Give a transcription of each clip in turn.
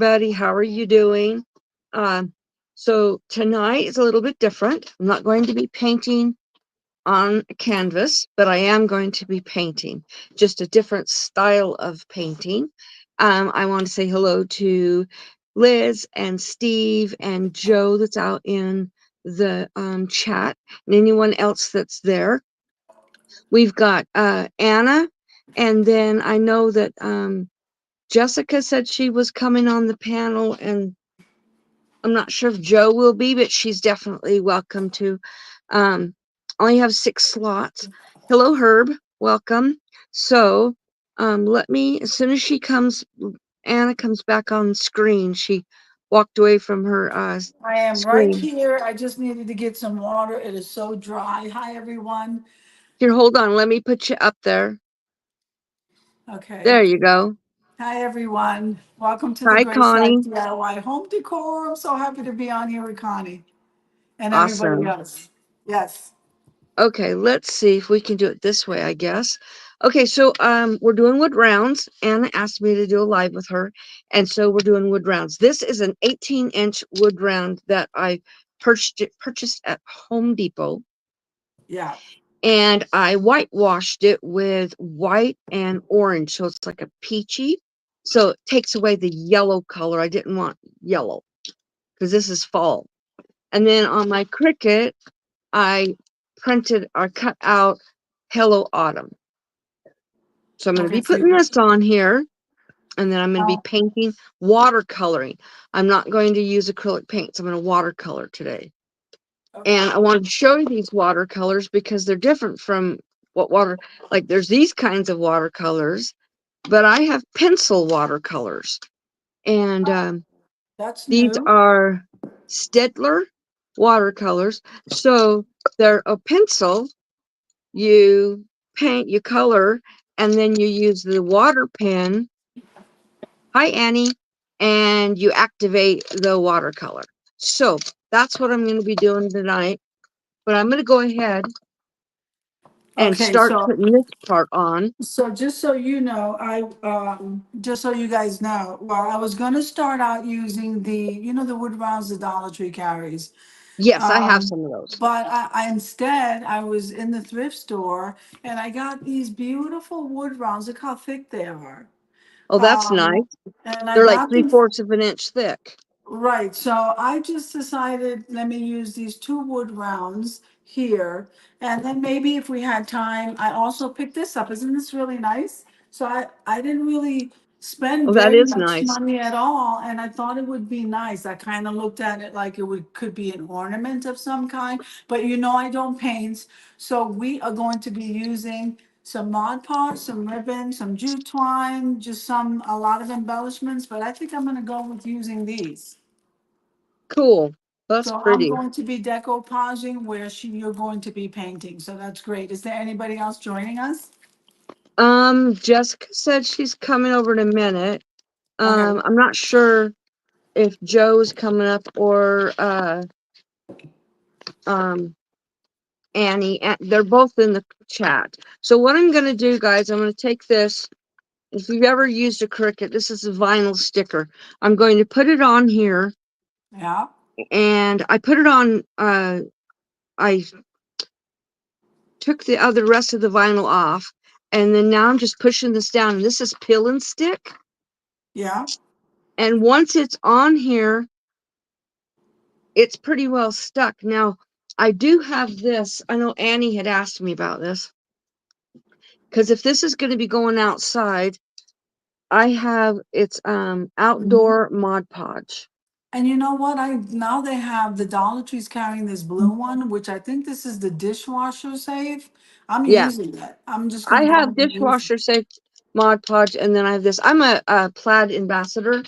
everybody. How are you doing? So tonight is a little bit different. I'm not going to be painting on a canvas, but I am going to be painting just a different style of painting. I want to say hello to Liz and Steve and Joe that's out in the chat, and anyone else that's there. We've got Anna, and then I know that Jessica said she was coming on the panel, and I'm not sure if Joe will be, but she's definitely welcome to. Um, only have 6 slots. Hello, Herb. Welcome. So, let me, as soon as she comes, Anna comes back on screen. She walked away from her I am right screen. here. I just needed to get some water. It is so dry. Hi, everyone. Here, hold on. Let me put you up there. Okay. There you go. Hi, everyone. Welcome to the Hi, Grace Life Connie. DIY Home Decor. I'm so happy to be on here with Connie and everybody Awesome. else. Yes. Okay, let's see if we can do it this way, I guess. Okay, so we're doing wood rounds. Anna asked me to do a live with her, and so we're doing wood rounds. This is an 18-inch wood round that I purchased at Home Depot, Yeah. and I whitewashed it with white and orange, so it's like a peachy. So it takes away the yellow color. I didn't want yellow because this is fall. And then on my Cricut, I printed or cut out Hello Autumn. So I'm going to Okay. be So, putting this on here, and then I'm going to be oh, painting watercoloring. I'm not going to use acrylic paints. I'm going to watercolor today. And okay. I wanted to show you these watercolors because they're different from like there's these kinds of watercolors, but I have pencil watercolors. And Oh, that's these new. are Stedtler watercolors. So they're a pencil. You paint, you color, and then you use the water pen. Hi, Annie. And you activate the watercolor. So that's what I'm going to be doing tonight. But I'm going to go ahead and Okay. start So, putting this part on. So just so you know, just so you guys know, well, I was gonna start out using the wood rounds the Dollar Tree carries. Yes, I have Um, some of those. but I instead I was in the thrift store and I got these beautiful wood rounds. Look how thick they are. Oh, that's nice. Um, and I They're like got these. 3/4 of an inch thick. Right, so I just decided, let me use these 2 wood rounds here. And then maybe if we had time, I also picked this up. Isn't this really nice? So I didn't really spend Oh, that very is much nice. money at all, and I thought it would be nice. I kind of looked at it like it would could be an ornament of some kind, but I don't paint, so we are going to be using some Mod Podge, some ribbon, some jute twine, just a lot of embellishments, but I think I'm gonna go with using these. Cool. That's So I'm pretty. going to be decoupaging where you're going to be painting. So that's great. Is there anybody else joining us? Jessica said she's coming over in a minute. Okay. I'm not sure if Joe's coming up or um Annie. They're both in the chat. So what I'm gonna do, guys, I'm gonna take this. If you've ever used a Cricut, this is a vinyl sticker. I'm going to put it on here, Yeah. and I put it on. I took the other rest of the vinyl off, and then now I'm just pushing this down. And this is peel and stick. Yeah. And once it's on here, it's pretty well stuck. Now, I do have this. I know Annie had asked me about this because if this is going to be going outside, I have it's Mhm. outdoor Mod Podge. And you know what? I now they have the Dollar Tree's carrying this blue one, which I think this is the dishwasher safe. I'm Yeah, using it. I'm just I gonna go have ahead and use it. dishwasher safe Mod Podge, and then I have this. I'm a Plaid ambassador,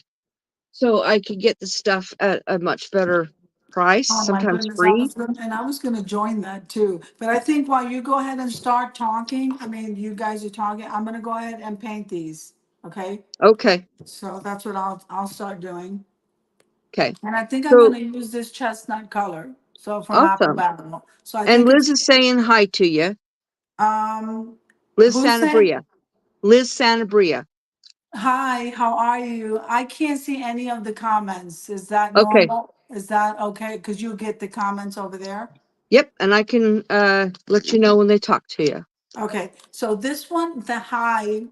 so I could get the stuff at a much better price, Oh my sometimes goodness, free. I was gonna join that too. But I think while you go ahead and start talking, I mean, you guys are talking, I'm gonna go ahead and paint these. Okay? Okay, So that's what I'll start doing. okay. And I think I'm So gonna use this chestnut color. So from Apple awesome. Barrel. So I And think Liz it's is saying hi to you. um Liz who's saying? Sanabria. Liz Sanabria. Hi, how are you? I can't see any of the comments. Is that Okay. normal? Is that okay? Because you get the comments over there. Yep. And I can let you know when they talk to you. Okay, so this one, the high,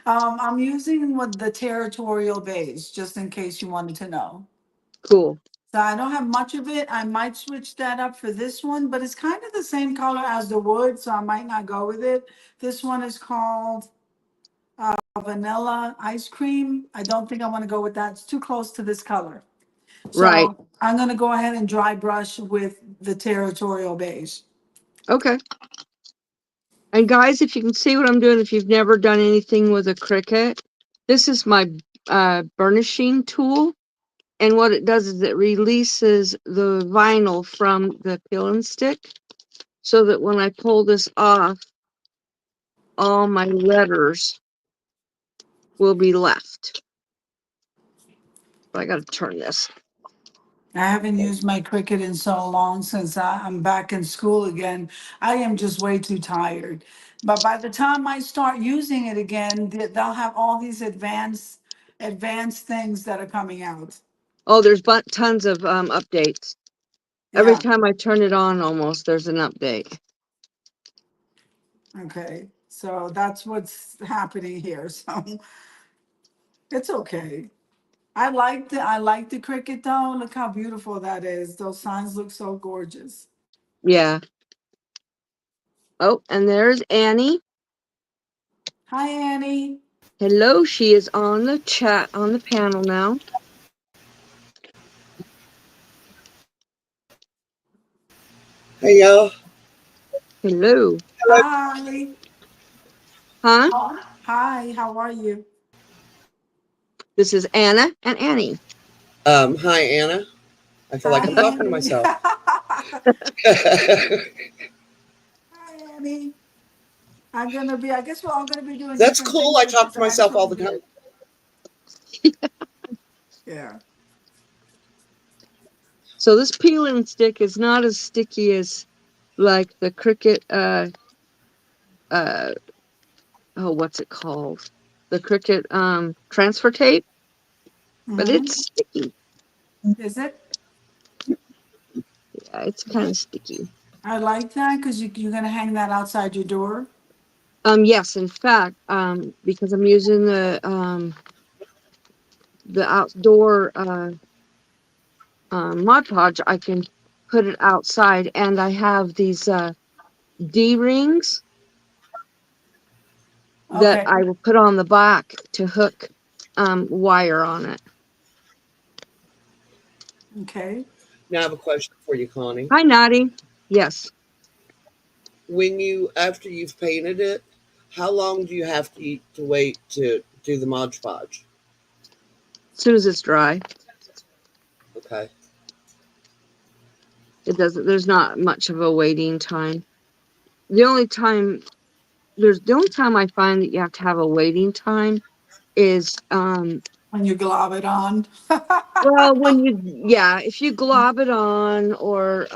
I'm using with the territorial base, just in case you wanted to know. Cool. So I don't have much of it. I might switch that up for this one, but it's kind of the same color as the wood, so I might not go with it. This one is called vanilla ice cream. I don't think I want to go with that. It's too close to this color. Right. So I'm gonna go ahead and dry brush with the territorial beige. Okay. And guys, if you can see what I'm doing, if you've never done anything with a Cricut, this is my burnishing tool. And what it does is it releases the vinyl from the peel and stick so that when I pull this off, all my letters will be left. But I got to turn this. I haven't used my Cricut in so long since I'm back in school again. I am just way too tired. But by the time I start using it again, they'll have all these advanced things that are coming out. Oh, there's tons of updates. Every Yeah, time I turn it on, almost there's an update. okay. So that's what's happening here. So it's okay. I like the Cricut though. Look how beautiful that is. Those signs look so gorgeous. Yeah. Oh, and there's Annie. Hi, Annie. Hello, she is on the chat on the panel now. Hey y'all. Hello. Hi. Huh? Hi, how are you? This is Anna and Annie. Hi Anna. I feel like Hi, I'm talking to Annie. myself. Hi, Annie. I guess we're all gonna be doing That's different cool. things, I which talk is to myself all actually the time. good. Yeah. So this peeling stick is not as sticky as like the Cricut uh oh, what's it called? The Cricut transfer tape, but Mm-hmm. it's sticky. Is it? Yeah, it's kind of sticky. I like that because you're gonna hang that outside your door. Yes, in fact, because I'm using the outdoor Mod Podge, I can put it outside, and I have these D rings that Okay. I will put on the back to hook wire on it. Okay. Now I have a question for you, Connie. Hi, Natty. Yes, When you after you've painted it, how long do you have to wait to do the Mod Podge? as soon as it's dry, Okay. it doesn't. There's not much of a waiting time. The only time the only time I find that you have to have a waiting time is When you glob it on. well, when you, yeah, if you glob it on or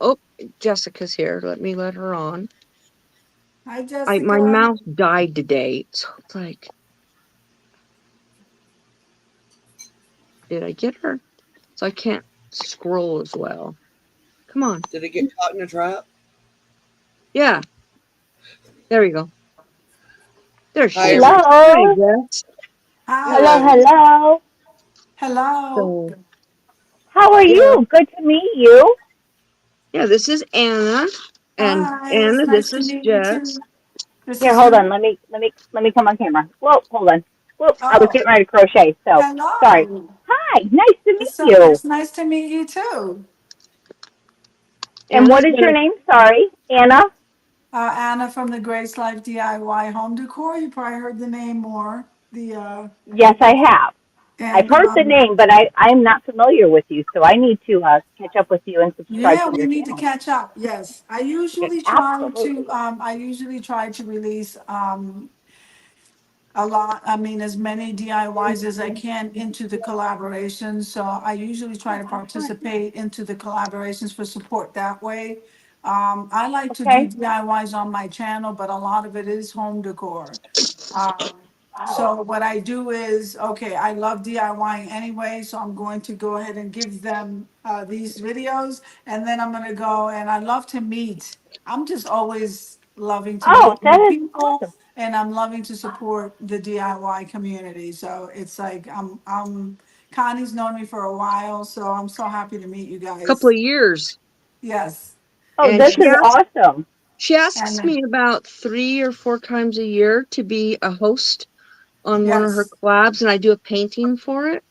oh, Jessica's here. Let her on. Hi, My Jessica. mouse died today, so it's like, did I get her? So I can't scroll as well. Come on. Did it get caught in a trap? Yeah, there we go. There she Hi is. everybody. Hi, Hello. Jess. Hello, Hello. Hi. hello. Hello. So How are yeah, you? Good to meet you. yeah. This is Anna, and Hi. It's Anna. nice This to is meet you Jess. too. This Here, is hold on. who? Let me come on camera. Whoa, hold on. Whoop, I was Oh, getting ready to crochet, so sorry. hello. Hi, nice to It's meet so you. it's nice to meet you too. And Anna's what is your gonna. name? Sorry, Anna. Anna from the Grace Life DIY Home Decor. You probably heard the name more. The Yes, I have. I've and heard the name, but I'm not familiar with you, so I need to catch up with you and subscribe yeah, to we your need to channel. catch up. Yes, Absolutely. I usually try to release a lot, I mean, as many DIYs as I can into the collaborations. So I usually try Oh, to excellent. participate into the collaborations for support that way. I like to do Okay. DIYs on my channel, but a lot of it is home decor. Um, So what I do is, okay, I love DIYing anyway, so I'm going to go ahead and give them these videos, and then I'm gonna go and I love to meet. I'm just always loving to Oh, meet new that is people, awesome. and I'm loving to support the DIY community. So it's like Connie's known me for a while, so I'm so happy to meet you Couple guys. of years. Yes, Oh, And this is yes, awesome. she asks and me about 3 or 4 times a year to be a host on one of her yes. collabs, and I do a painting for it.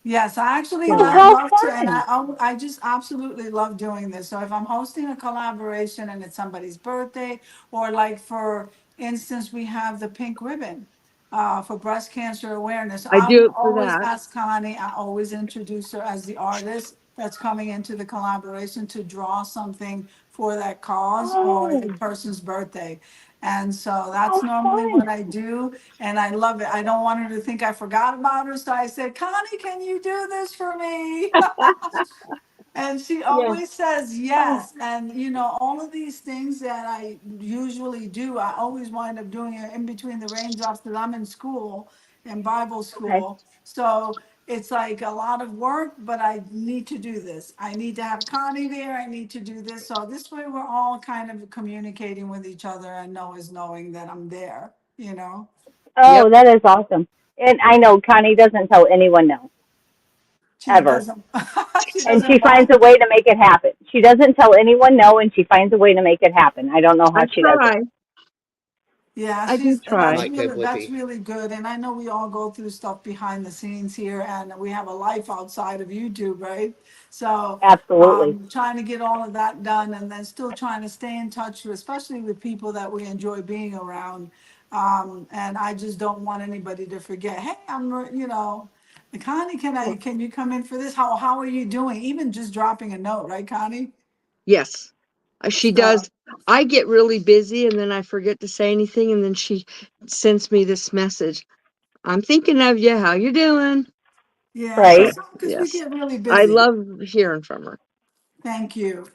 Yes, I actually Oh, So how love to, and fun. I just absolutely love doing this. So if I'm hosting a collaboration and it's somebody's birthday, or like for instance, we have the pink ribbon for breast cancer awareness. I I do will it for always that. ask Connie, I always introduce her as the artist that's coming into the collaboration to draw something for that cause or a Oh, person's birthday. And so that's how normally fun. what I do, and I love it. I don't want her to think I forgot about her, so I said, Connie, can you do this for me? And she Yeah. always says Oh, yes. And all of these things that I usually do, I always wind up doing it in between the raindrops because I'm in school, in Bible okay. school. So it's like a lot of work, but I need to do this. I need to have Connie there. I need to do this. So this way we're all kind of communicating with each other and Noah's knowing that I'm there. Yep. Oh, that is awesome. And I know Connie doesn't tell anyone no, She ever. doesn't, she And doesn't she finds what? a way to make it happen. She doesn't tell anyone no, and she finds a way to make it happen. I don't know I how she does it. try. Yeah, I do she's I'm try. like that, that's Whippy. really good. And I know we all go through stuff behind the scenes here and we have a life outside of YouTube, right? So Absolutely. trying to get all of that done and then still trying to stay in touch with, especially with people that we enjoy being around. And I just don't want anybody to forget, hey, Connie, can you come in for this? How are you doing? Even just dropping a note, right, Connie? Yes. She So does. I get really busy and then I forget to say anything, and then she sends me this message. I'm thinking of you. How you doing? yeah, So, Right? because we yes. get really I busy. love hearing from her. Thank you.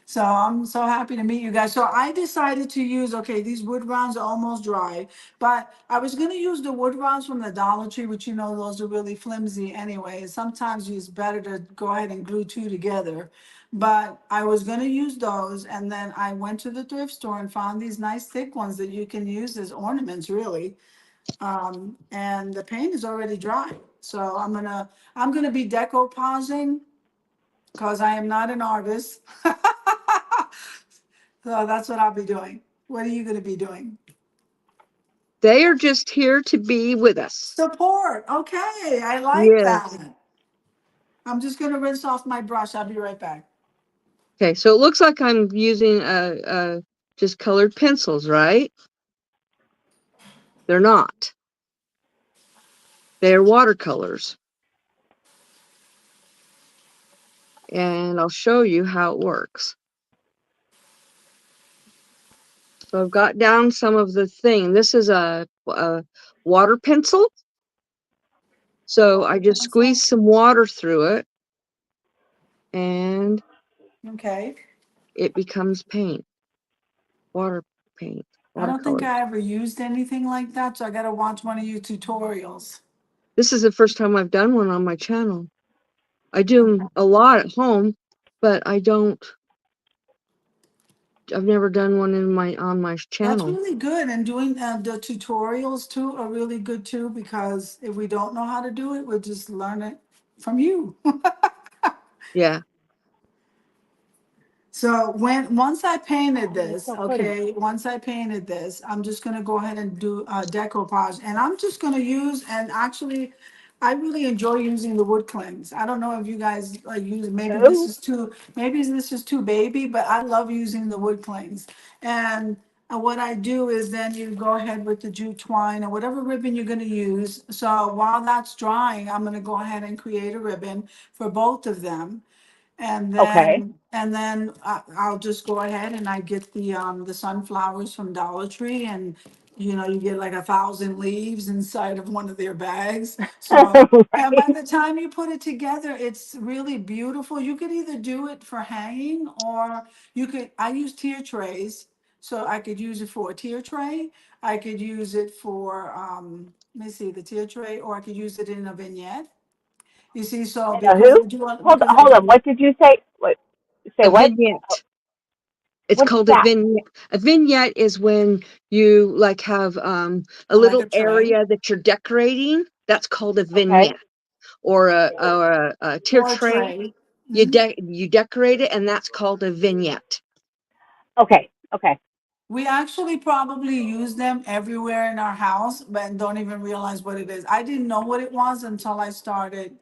So I'm so happy to meet you guys. So I decided to use, okay, these wood rounds are almost dry, but I was gonna use the wood rounds from the Dollar Tree, which those are really flimsy anyway. Sometimes it's better to go ahead and glue two together. But I was gonna use those, and then I went to the thrift store and found these nice thick ones that you can use as ornaments, really. And the paint is already dry. So I'm gonna be decoupaging because I am not an artist. So that's what I'll be doing. What are you going to be doing? They are just here to be with us. Support. Okay, I like Yes. that. I'm just going to rinse off my brush. I'll be right back. Okay, so it looks like I'm using just colored pencils, right? They're not. They're watercolors. And I'll show you how it works. So I've got down some of the thing. This is a water pencil. So I Water just pencil. squeeze some water through it and Okay. it becomes paint, water paint, I don't think watercolor. I ever used anything like that, so I got to watch one of your tutorials. This is the first time I've done one on my channel. I do Okay. 'em a lot at home, but I've never done one on my That's channel. really good. And doing the tutorials too are really good too, because if we don't know how to do it, we'll just learn it from you. Yeah. So once I painted Oh, that's this, so pretty. okay, once I painted this, I'm just gonna go ahead and do decoupage, and I'm just gonna use, and actually, I really enjoy using the wood clings. I don't know if you guys like use, Oh, maybe this is too baby, but I love using the wood clings. And what I do is then you go ahead with the jute twine or whatever ribbon you're gonna use. So while that's drying, I'm gonna go ahead and create a ribbon for both of them. okay. I'll just go ahead and I get the sunflowers from Dollar Tree, and you get like 1,000 leaves inside of one of their bags. So, and by Right. the time you put it together, it's really beautiful. You could either do it for hanging or I use tier trays. So I could use it for a tier tray. I could use it for, let me see, the tier tray, or I could use it in a vignette. You see, so And a who? because I Hold on. do, What did you say? What? Say A what? vignette. It's What's called a that? vignette. A vignette is when you like have a I like little a tray area that you're decorating. That's called a Okay. vignette, or a tier or a tray. tray. You decorate it, and that's called a vignette. Okay. Okay. We actually probably use them everywhere in our house, but don't even realize what it is. I didn't know what it was until I started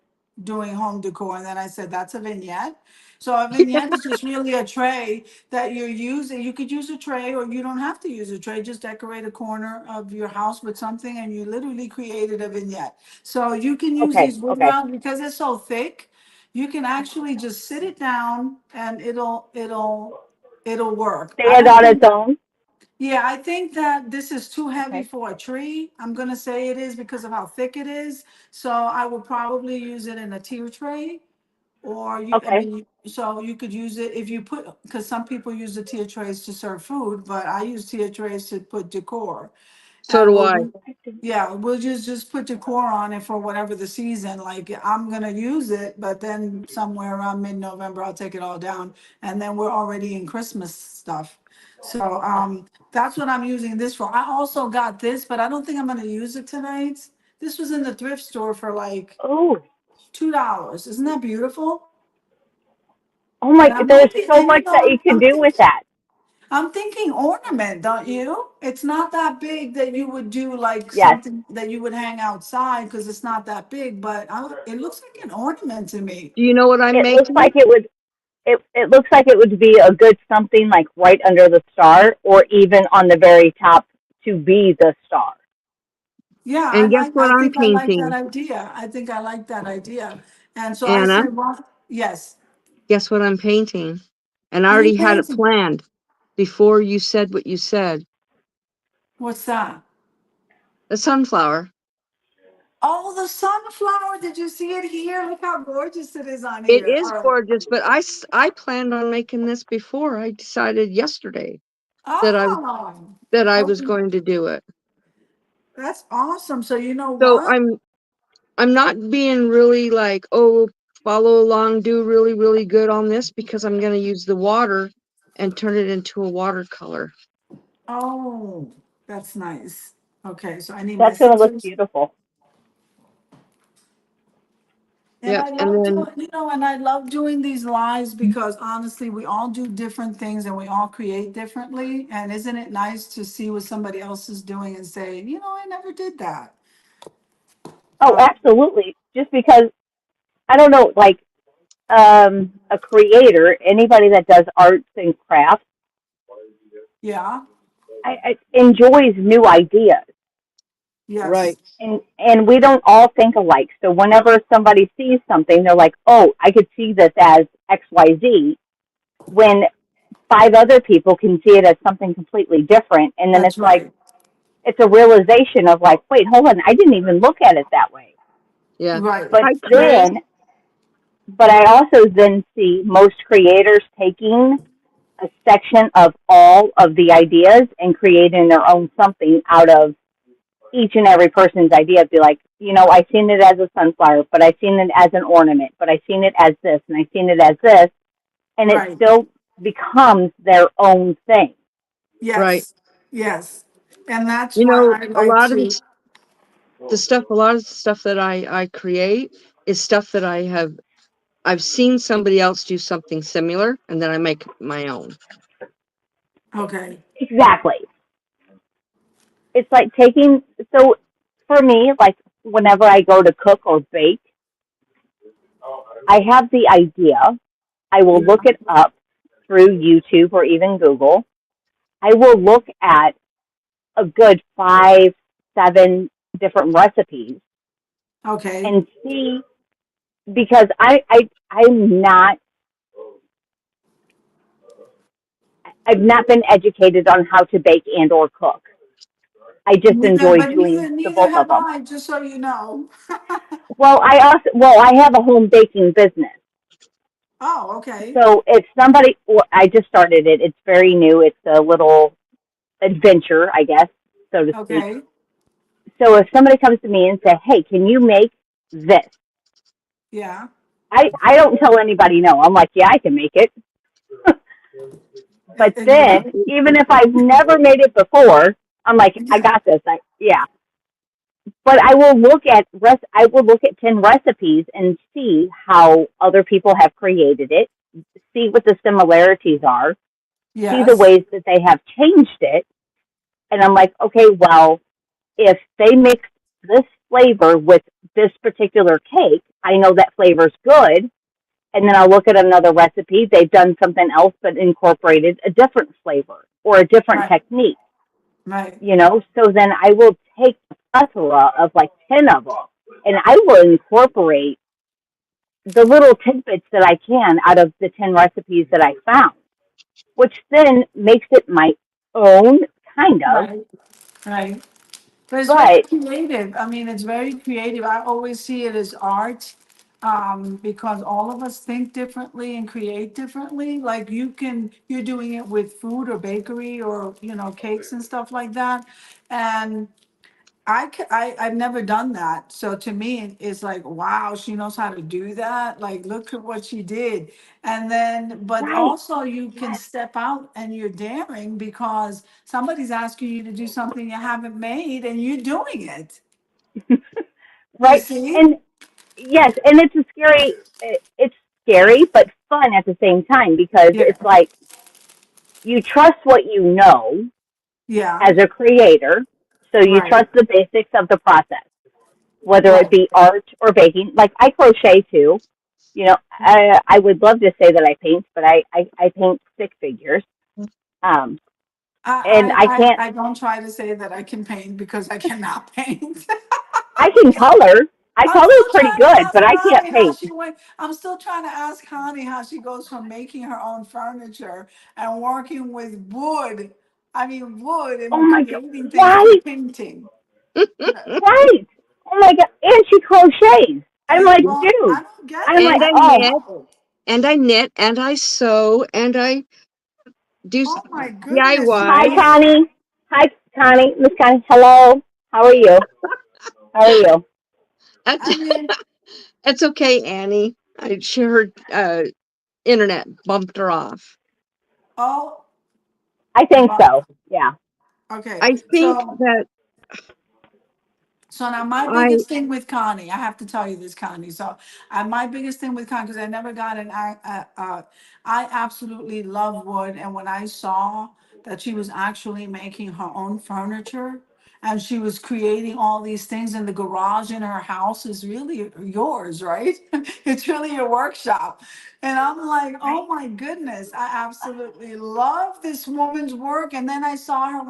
doing home decor, and then I said, that's a vignette. So a vignette is just really a tray that you're using. You could use a tray, or you don't have to use a tray. Just decorate a corner of your house with something, and you literally created a vignette. So you can use Okay. these wood Okay. rounds because it's so thick. You can actually just sit it down, and it'll work. I Stand don't on its think own. Yeah, I think that this is too heavy Okay. for a tree. I'm gonna say it is because of how thick it is. So I will probably use it in a tier tray. Or I Okay. mean, so you could use it if you put, because some people use the tier trays to serve food, but I use tier trays to put decor. So And do I. yeah, we'll just put decor on it for whatever the season, like I'm gonna use it, but then somewhere around mid-November, I'll take it all down. And then we're already in Christmas stuff. So, that's what I'm using this for. I also got this, but I don't think I'm gonna use it tonight. This was in the thrift store for like Oh. $2. Isn't that beautiful? Oh my. And I'm There's looking, so and much that you can do with that. I'm thinking ornament, don't you? It's not that big that you would do like Yes. something that you would hang outside because it's not that big, but it looks like an ornament to me. Do you know what I'm It looks making? like it would. It looks like it would be a good something like right under the star, or even on the very top to be the star. Yeah, And guess what I I'm think I like that painting, idea. I think I like that idea. And so I Anna? said, well, yes. Guess what I'm painting? And I What are you already had it painting? planned before you said what you said. What's that? A sunflower. Oh, the sunflower. Did you see it here? Look how gorgeous it is on It here. is All right. gorgeous, but I planned on making this before. I decided yesterday that Oh, I was okay. going to do it. That's awesome. So you know So what? I'm not being really like, oh, follow along, do really, really good on this because I'm going to use the water and turn it into a watercolor. Oh, that's nice. Okay, so I need my That's going to look scissors. beautiful. And Yep. I And love then, doing, and I love doing these lives because honestly, we all do different things and we all create differently. And isn't it nice to see what somebody else is doing and say, I never did that. Oh, Um, absolutely. Just because I don't know, like a creator, anybody that does arts and crafts, yeah, I enjoys new ideas. yes, Right. And we don't all think alike. So whenever somebody sees something, they're like, "Oh, I could see this as XYZ," when five other people can see it as something completely different. And then that's it's like right. it's a realization of like, "Wait, hold on, I didn't even look at it that way." yeah. Right, But Hi, right, Chris. then, but I also then see most creators taking a section of all of the ideas and creating their own something out of each and every person's idea. Be like, I seen it as a sunflower, but I seen it as an ornament, but I seen it as this, and I seen it as this, and it right. still becomes their own thing. Right. Yes, yes. And that's You why know, I like to, a lot of the stuff that I create is stuff that I've seen somebody else do something similar and then I make my own. okay, Exactly. It's like taking, so for me, like whenever I go to cook or bake, I have the idea. I will yeah, look it up through YouTube or even Google. I will look at a good 5, 7 different recipes okay. and see, because I'm not, I've not been educated on how to bake and or cook. I just Neither, enjoy but doing the neither both of have them. I, just so you know. Well, I have a home baking business. Oh, okay. So if somebody, well, I just started it. It's very new. It's a little adventure, I guess, so to speak. Okay. So if somebody comes to me and say, "Hey, can you make this?" Yeah. I don't tell anybody no. I'm like, "Yeah, I can make it." But And you, then, even if I've never made it before, I'm like, "I yeah. got this." Yeah. But I will look at 10 recipes and see how other people have created it, see what the similarities are, see the Yes. ways that they have changed it, and I'm like, okay, well, if they mix this flavor with this particular cake, I know that flavor's good. And then I'll look at another recipe. They've done something else but incorporated a different flavor or a different Right. technique, Right. you know? So then I will take a plethora of like 10 of them and I will incorporate the little tidbits that I can out of the 10 recipes that I found, which then makes it my own, kind of. Right. Right. But it's very But creative. I mean, it's very creative. I always see it as art, because all of us think differently and create differently. Like you're doing it with food or bakery or, cakes and stuff like that. And I've never done that. So to me, it's like, wow, she knows how to do that. Like, look at what she did. And then, but right, also you can yes, step out and you're daring because somebody's asking you to do something you haven't made and you're doing it. You right. see? And yes, and it's scary, but fun at the same time because Yeah. it's like you trust what you know Yeah. as a creator. So you Right. trust the basics of the process, whether it Right. be art or baking. Like I crochet too. You know, I would love to say that I paint, but I paint stick figures. Um, and I, I I, can't, I, I don't try to say that I can paint because I cannot paint. I can color. I I'm color still pretty trying to good, ask but I can't Connie how paint. she went. I'm still trying to ask Connie how she goes from making her own furniture and working with wood. I mean, wood Oh and my God. creating things to Right, painting. right. Oh my God. And she crochets. I'm like, Well, I dude, don't get I'm it. like, And I I don't oh, knit, know. and I knit, and I sew, and I do Oh my goodness, you hi, DIY. guys. Connie. Hi, Connie. Miss Connie. Hello. How are you? How are you? That's I mean, that's okay, Annie. She heard internet bumped her off. oh, I think my, so. Yeah. okay. I think So that So now my I biggest thing with Connie, I have to tell you this, Connie. So my biggest thing with Connie, because I never got I absolutely love wood. And when I saw that she was actually making her own furniture and she was creating all these things in the garage in her house is really yours, right? It's really your workshop. And I'm like, oh Right. my goodness, I absolutely love this woman's work. And then I saw her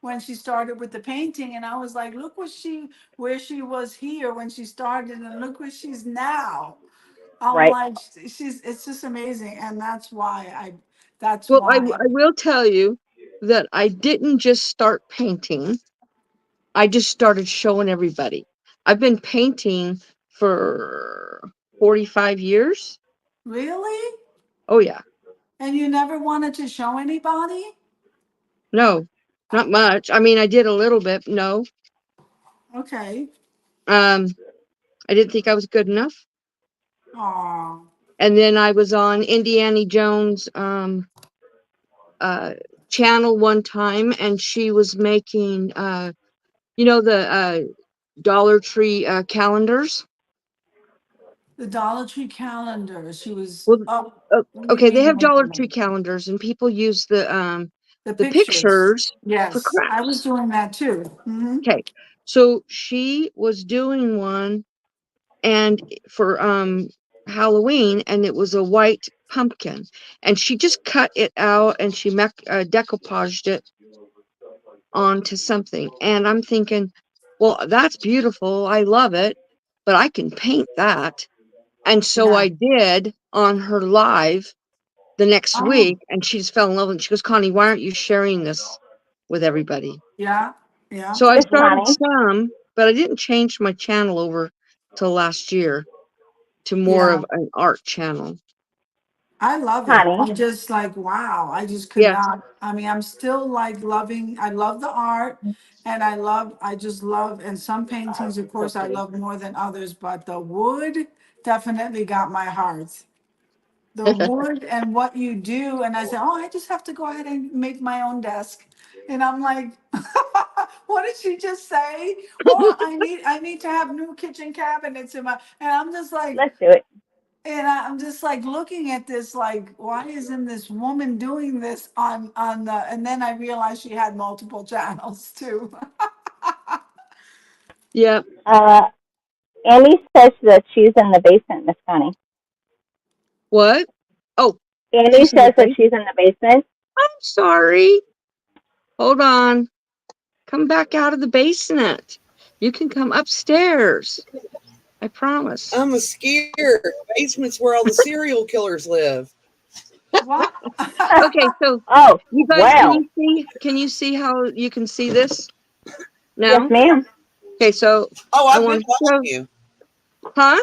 when she started with the painting, and I was like, look where she was here when she started, and look where she's now. I'm Right. like, it's just amazing, and that's well, why. I will tell you that I didn't just start painting. I just started showing everybody. I've been painting for 45 years. Really? Oh yeah. And you never wanted to show anybody? No, not much. I mean, I did a little bit. No. Okay. Um, I didn't think I was good enough. Oh, And then I was on Indiana Jones uh channel one time, and she was making the Dollar Tree calendars. the Dollar Tree calendar. She was Well, up. What do you okay, they mean have Dollar making Tree them? calendars, and people use The the pictures. pictures for Yes, I was crafts. doing that too. Okay, so she was doing one, and for Halloween, and it was a white pumpkin, and she just cut it out, and she decoupaged it onto something, and I'm thinking, well, that's beautiful, I love it, but I can paint that. And so Yeah. I did on her live the next Oh, week, and she just fell in love, and she goes, Connie, why aren't you sharing this with everybody? yeah, yeah. So I Miss started Connie. some, but I didn't change my channel over till last year to more Yeah. of an art channel. I love it. Connie, I'm just like, wow, I just could Yes. not. I mean, I'm still like loving, I love the art and I just love, and some paintings, of course, I love more than others, but the wood definitely got my heart. The wood and what you do. And I said, oh, I just have to go ahead and make my own desk. And I'm like, what did she just say? Oh, I need to have new kitchen cabinets in my, and I'm just like, let's do it. and I'm just like looking at this, like, why isn't this woman doing this on the? And then I realized she had multiple channels too. Yep. Uh, Amy says that she's in the basement, Miss Connie. What? Oh, Annie she's in the says that basement. she's in the basement. I'm sorry. Hold on. Come back out of the basement. You can come upstairs. I promise. I'm scared. Basement's where all the serial killers live. What? Okay, so Oh, you guys, well, can you see how you can see this yes, now? ma'am. Okay, so Oh, I I've been want to watching show, you. huh?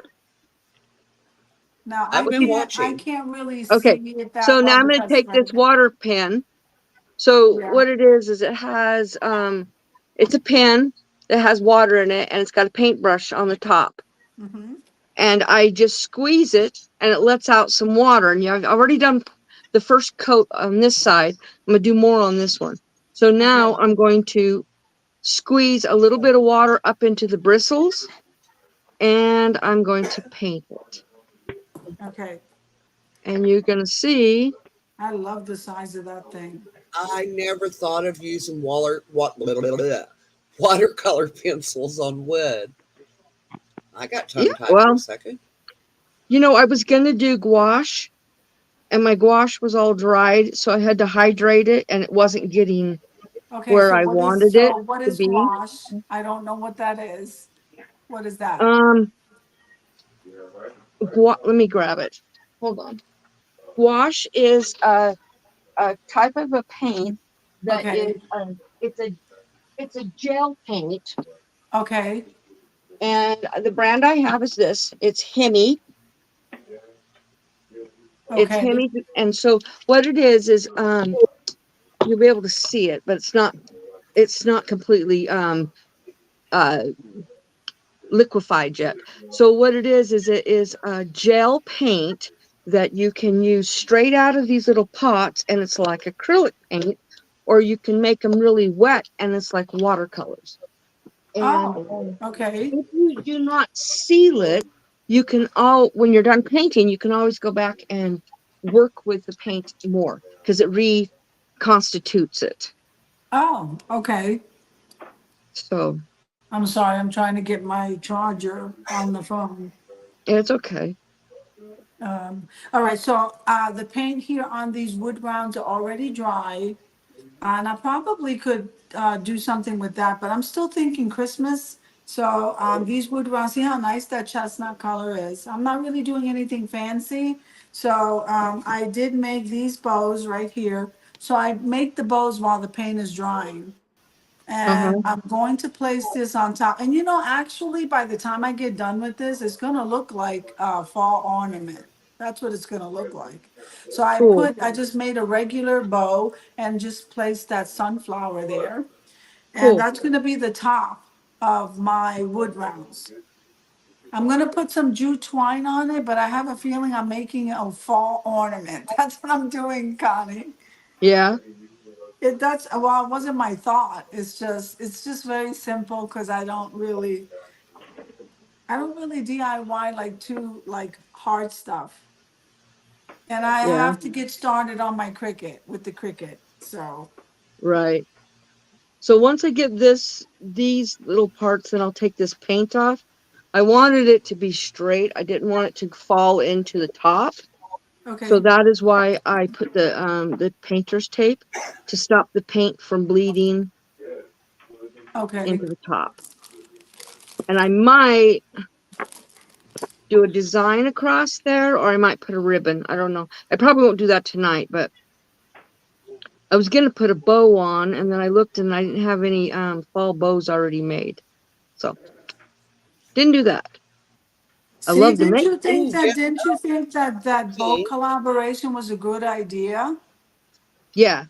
Now I've What been you, I watching. can't really okay, see it that so now well I'm going to because take right this now. water pen. So Yeah. what it is it has, it's a pen that has water in it and it's got a paintbrush on the top. Mm-hmm. And I just squeeze it and it lets out some water. And I've already done the first coat on this side. I'm going to do more on this one. So now Okay. I'm going to squeeze a little bit of water up into the bristles and I'm going to paint it. Okay. And you're going to see, I love the size of that thing. I never thought of using watercolor pencils on wood. I got yeah, tongue tied for a well, second. I was going to do gouache and my gouache was all dried. So I had to hydrate it and it wasn't getting Okay, where I wanted it so what to is be. gouache? I don't know what that is. What is that? Um, let me grab it. Hold on. Gouache is a type of a paint that Okay. is, it's a gel paint. Okay. And the brand I have is this. It's Hemi. It's Okay. Hemi. And so what it is you'll be able to see it, but it's not completely uh liquefied yet. So what it is it is a gel paint that you can use straight out of these little pots and it's like acrylic paint, or you can make them really wet and it's like watercolors. And Oh, okay. if you do not seal it, you can when you're done painting, you can always go back and work with the paint more because it reconstitutes it. Oh, okay. So I'm sorry, I'm trying to get my charger on the phone. it's okay. All right, so the paint here on these wood rounds are already dry. And I probably could do something with that, but I'm still thinking Christmas. So these wood rounds, see how nice that chestnut color is. I'm not really doing anything fancy. So I did make these bows right here. So I make the bows while the paint is drying. And Uh-huh. I'm going to place this on top. And actually, by the time I get done with this, it's gonna look like a fall ornament. That's what it's gonna look like. So Cool. I just made a regular bow and just placed that sunflower there. And Cool. that's gonna be the top of my wood rounds. I'm gonna put some jute twine on it, but I have a feeling I'm making a fall ornament. That's what I'm doing, Connie. Yeah. Well, it wasn't my thought. It's just very simple because I don't really DIY like too like hard stuff. And I Yeah. have to get started on my Cricut with the Cricut. So, Right. So once I get these little parts, then I'll take this paint off. I wanted it to be straight. I didn't want it to fall into the top. So okay, that is why I put the painter's tape to stop the paint from bleeding okay, into the top. And I might do a design across there, or I might put a ribbon. I don't know. I probably won't do that tonight, but I was gonna put a bow on, and then I looked and I didn't have any fall bows already made. So didn't do that. I See, love to didn't make. you think Ooh, that? Jeff Didn't you think that boat me. collaboration was a good idea? Yeah,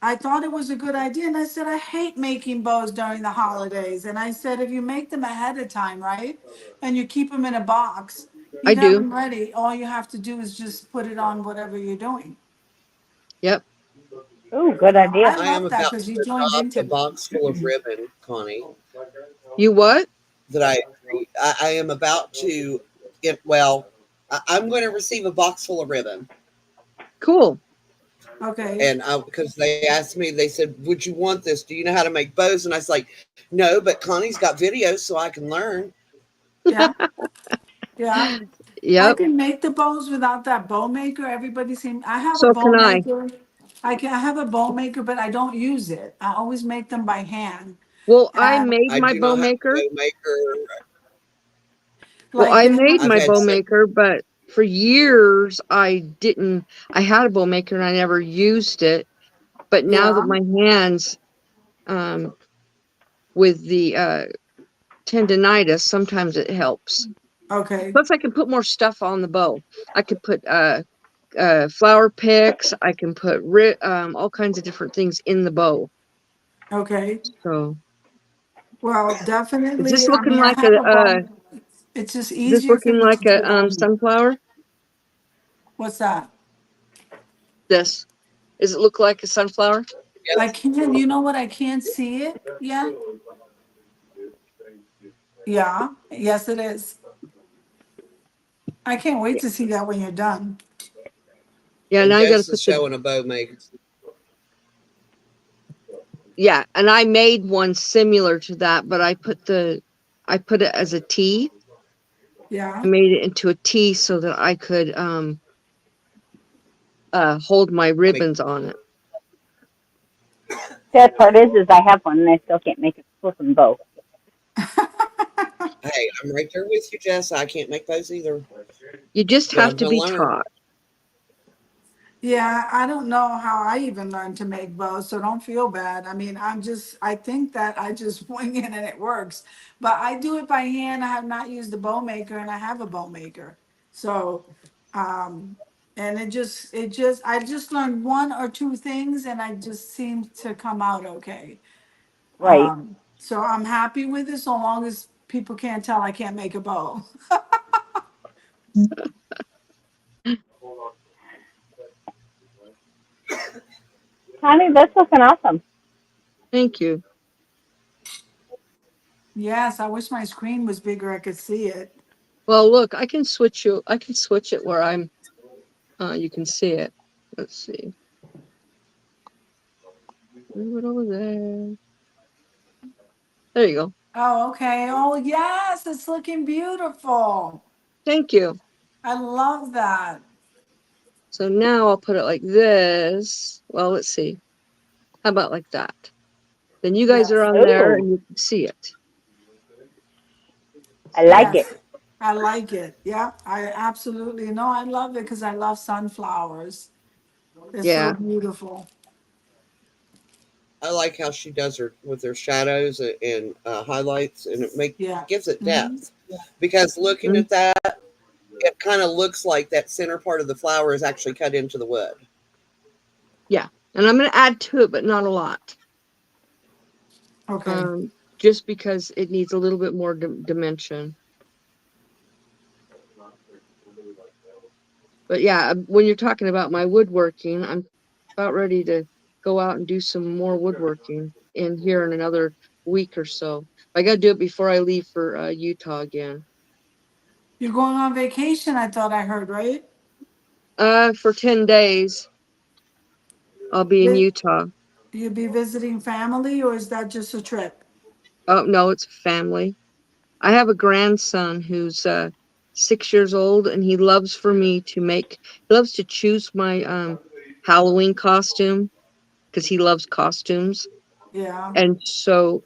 I thought it was a good idea, and I said I hate making bows during the holidays. And I said if you make them ahead of time, right, and you keep them in a box, I you'd have do. them ready. All you have to do is just put it on whatever you're doing. Yep. Ooh, good idea. I I am love that about because to you joined adopt into a it. box full of ribbon, Connie. You what? That I am about to get. Well, I'm going to receive a box full of ribbon, Cool. Okay. and because they asked me, they said, "Would you want this? Do you know how to make bows?" And I was like, "No, but Connie's got videos, so I can learn." Yeah. Yeah. I Yep. can make the bows without that bow maker. Everybody seems. I have a So bow can I. maker. I have a bow maker, but I don't use it. I always make them by hand. Well, I And made I my do bow not have maker. a bow maker. Well, like I they made have. I've my had bow some. maker, but for years I didn't. I had a bow maker and I never used it. But now that Yeah. my hands, um, with the tendonitis, sometimes it helps. Okay. Plus, I can put more stuff on the bow. I could put flower picks. I can put all kinds of different things in the bow. Okay. So, Well, is this definitely. I looking mean, I like have a bow. It's just is this easier for looking me like to do a it by hand. sunflower? What's that? This, does it look like a sunflower? I Yes, can't. You know what? I can't see it yet. Yeah. Yes, it is. I can't wait Yeah. to see that when you're done. Yeah. and Now I got to Jess is put the. showing a bow maker. Yeah, and I made one similar to that, but I put it as a T. I Yeah. made it into a T so that I could hold my Make. ribbons on it. Sad part is I have one and I still can't make a flipping bow. Hey, I'm right there with you, Jess. I can't make those either, You just but have I'm to going to be learn. taught. Yeah, I don't know how I even learned to make bows, so don't feel bad. I mean, I think that I just wing it and it works. But I do it by hand. I have not used a bow maker and I have a bow maker. So, um, and I just learned one or two things and I just seem to come out okay. Right. So I'm happy with it so long as people can't tell I can't make a bow. Connie, that's looking awesome. Thank you. Yes, I wish my screen was bigger. I could see it. Well, look, I can switch you. I can switch it where I'm. You can see it. Let's see. Move it over there. There you go. Oh, okay. Oh, yes, it's looking beautiful. Thank you. I love that. So now I'll put it like this. Well, let's see. How about like that? Then you guys are Yes, on there Ooh, and you can see it. I like it. yes. I like it. Yeah, I absolutely know. I love it because I love sunflowers. They're so Yeah. beautiful. I like how she does her with her shadows and highlights, and Yeah. gives it Hmm. depth. Because looking Mm, at that, it kind of looks like that center part of the flower is actually cut into the wood. yeah. And I'm going to add to it, but not a lot. Okay. Um, just because it needs a little bit more dimension. But yeah, when you're talking about my woodworking, I'm about ready to go out and do some more woodworking in here in another week or so. I got to do it before I leave for Utah again. You're going on vacation, I thought I heard, right? For 10 days, I'll be in Vi- Utah. You be visiting family or is that just a trip? Oh, no, it's family. I have a grandson who's 6 years old, and he loves for me to make, he loves to choose my Halloween costume because he loves costumes. Yeah. And so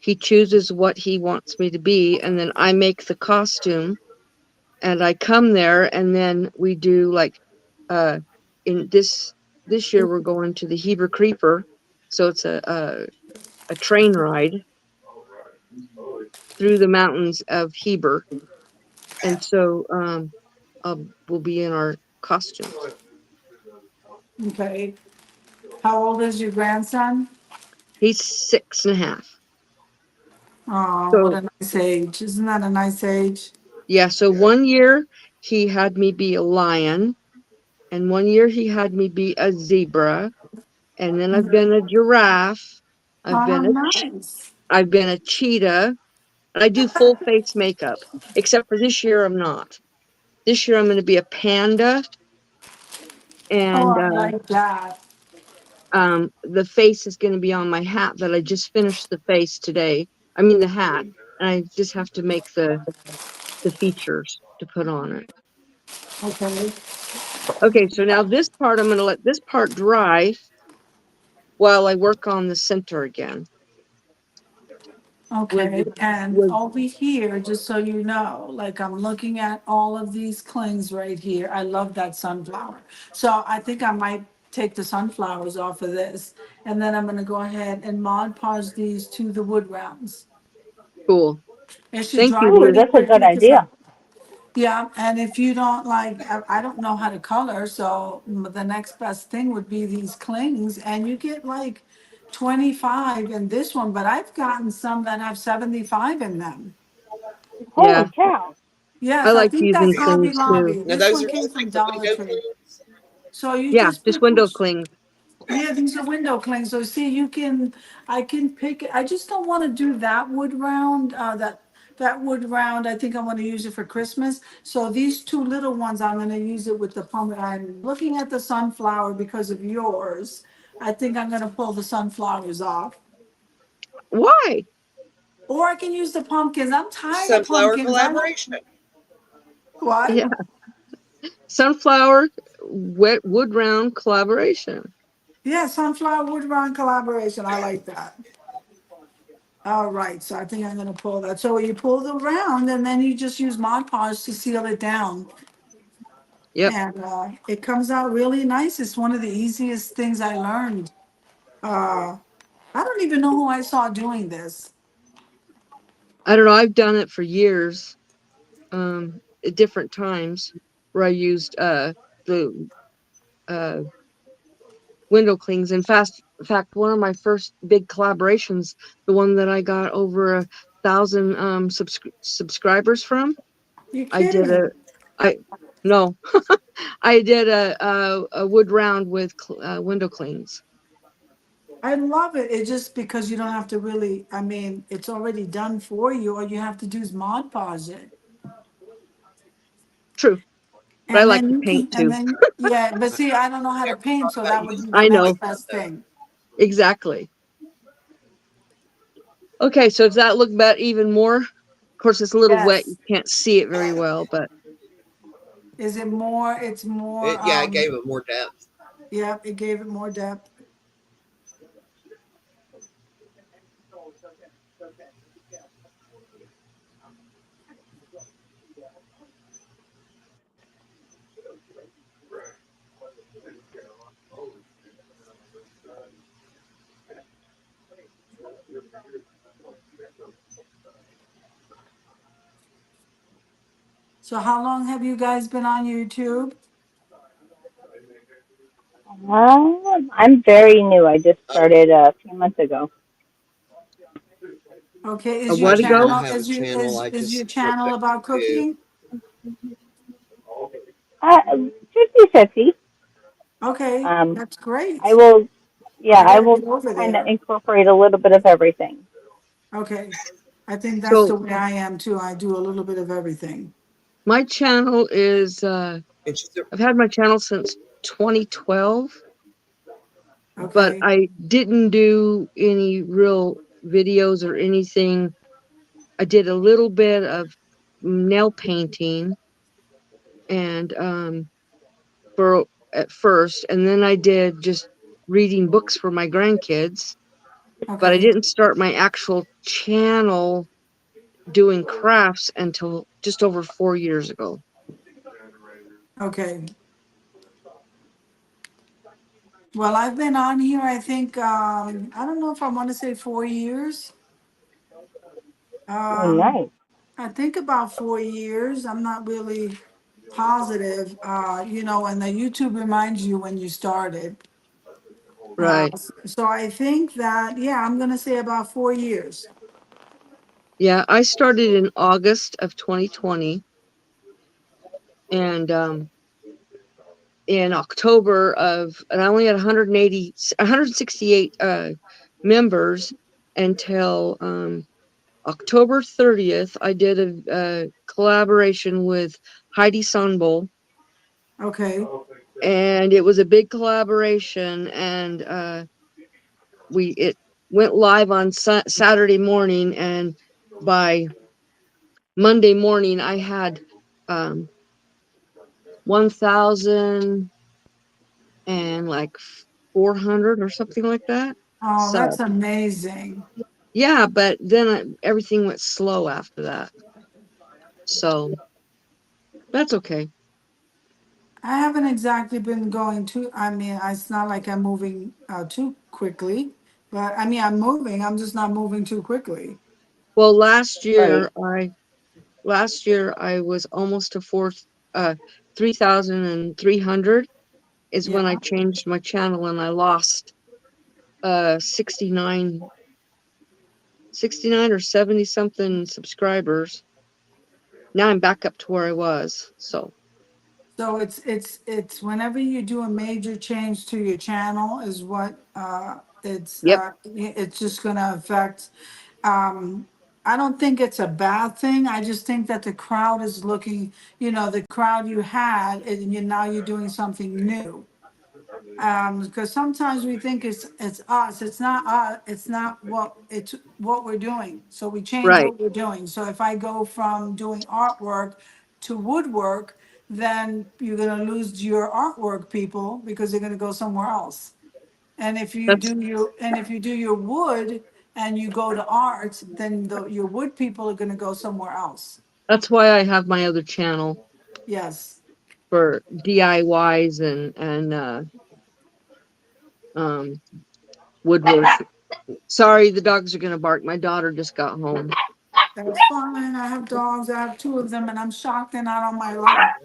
he chooses what he wants me to be, and then I make the costume, and I come there, and then we do like uh, in this year we're going to the Heber Creeper, so it's a train ride through the mountains of Heber, and so we'll be in our costumes. Okay. How old is your grandson? He's 6.5. Oh, what So a nice age. Isn't that a nice age? yeah, so one year he had me be a lion, and one year he had me be a zebra, and then I've been a giraffe. I've Oh, been nice. I've been a cheetah. I do full face makeup, except for this year I'm not. This year I'm going to be a panda, Oh, and I like that. the face is going to be on my hat that I just finished the face today. I mean the hat, and I just have to make the features to put on it. Okay. Okay, so now this part I'm going to let this part dry while I work on the center again with Okay, and with over here, just so you know, like I'm looking at all of these clings right here. I love that sunflower. So I think I might take the sunflowers off of this. And then I'm gonna go ahead and Mod Podge these to the wood rounds. cool. It should Thank you, dry Ooh, Liz. pretty that's a good quickly because idea. yeah, and if you don't like, I don't know how to color, so the next best thing would be these clings, and you get like 25 in this one, but I've gotten some that have 75 in them. Yeah, Holy cow. I Yes, I like think using that's Hobby clings too. Lobby. Now This those one are came just from like the Dollar window Tree. clings. So you Yeah, just just put window those, clings. yeah, these are window clings. So see, you can, I can pick it. I just don't want to do that wood round, that wood round. I think I want to use it for Christmas. So these two little ones, I'm going to use it with the pumpkin. I'm looking at the sunflower because of yours. I think I'm going to pull the sunflowers off. Why? Or I can use the pumpkins. I'm tired of Sunflower pumpkins. I like, collaboration. what? Yeah, sunflower wet wood round collaboration. Yeah, sunflower wood round collaboration. I like that. All right, so I think I'm gonna pull that. So you pull the round and then you just use Mod Podge to seal it down. Yep. And it comes out really nice. It's one of the easiest things I learned. Uh, I don't even know who I saw doing this. I don't know. I've done it for years, at different times where I used the uh window clings. In fact, one of my first big collaborations, the one that I got over 1,000 subscribers from, You're I did a kidding. I no, I did a wood round with window clings. I love it. It's just because you don't have to really, I mean, it's already done for you. All you have to do is Mod Podge it. True, but I And like then to you paint can, and too. then, yeah, but see, I don't know how to Never paint, thought so about that would be using the I it next know. like that best though. thing. Exactly. Okay, so does that look better even more? Of course, it's a little wet. You Yes. can't see it very well, but Is it more, it's more, Yeah, it gave it more depth. yeah, it gave it more depth. So how long have you guys been on YouTube? I'm very new. I just Uh, started a few months ago. Okay, a is your I what do not ago? channel, have a is you, channel. I is your just strip channel down about to cooking? 50/50. Okay, Um, that's I great. will, yeah, I I gotta will get over kind of there. incorporate a little bit of everything. Okay, I think that's the So way I am too. I do a little bit of everything. my channel is and she's I've had my channel since 2012, but Okay, I didn't do any real videos or anything. I did a little bit of nail painting and for at first, and then I did just reading books for my grandkids, but I okay, didn't start my actual channel doing crafts until just over 4 years ago. okay. Well, I've been on here, I think, I don't know if I want to say 4 years. Oh, Um, nice. I think about 4 years. I'm not really positive. And the YouTube reminds you when you started. Right. So I think that, yeah, I'm gonna say about 4 years. Yeah, I started in August of 2020, and in October and I only had 168 members until October 30th. I did a collaboration with Heidi Sonbowl, Okay. and it was a big collaboration, and it went live on Saturday morning, and by Monday morning I had 1,000 and like 400 or something like that. Oh, So that's amazing. yeah, but then everything went slow after that. So that's okay. I haven't exactly been going too, I mean, it's not like I'm moving too quickly, but I mean, I'm moving, I'm just not moving too quickly. Well, Right. last year I was almost to 3,300 is Yeah. when I changed my channel, and I lost 69 or 70 something subscribers. Now I'm back up to where I was. So So it's whenever you do a major change to your channel is what yep, it's just gonna affect. Um, I don't think it's a bad thing. I just think that the crowd is looking, the crowd you had, and now you're doing something new. Because sometimes we think it's us. It's not us. It's what we're doing. So we change right. what we're doing. So if I go from doing artwork to woodwork, then you're gonna lose your artwork people because they're gonna go somewhere else. That's And if you do your wood and you go to art, then your wood people are gonna go somewhere else. that's why I have my other channel Yes. for DIYs and um woodwork. Sorry, the dogs are gonna bark. My daughter just got home. That's fine. I have dogs. I have two of them, and I'm shocked they're not on my lap.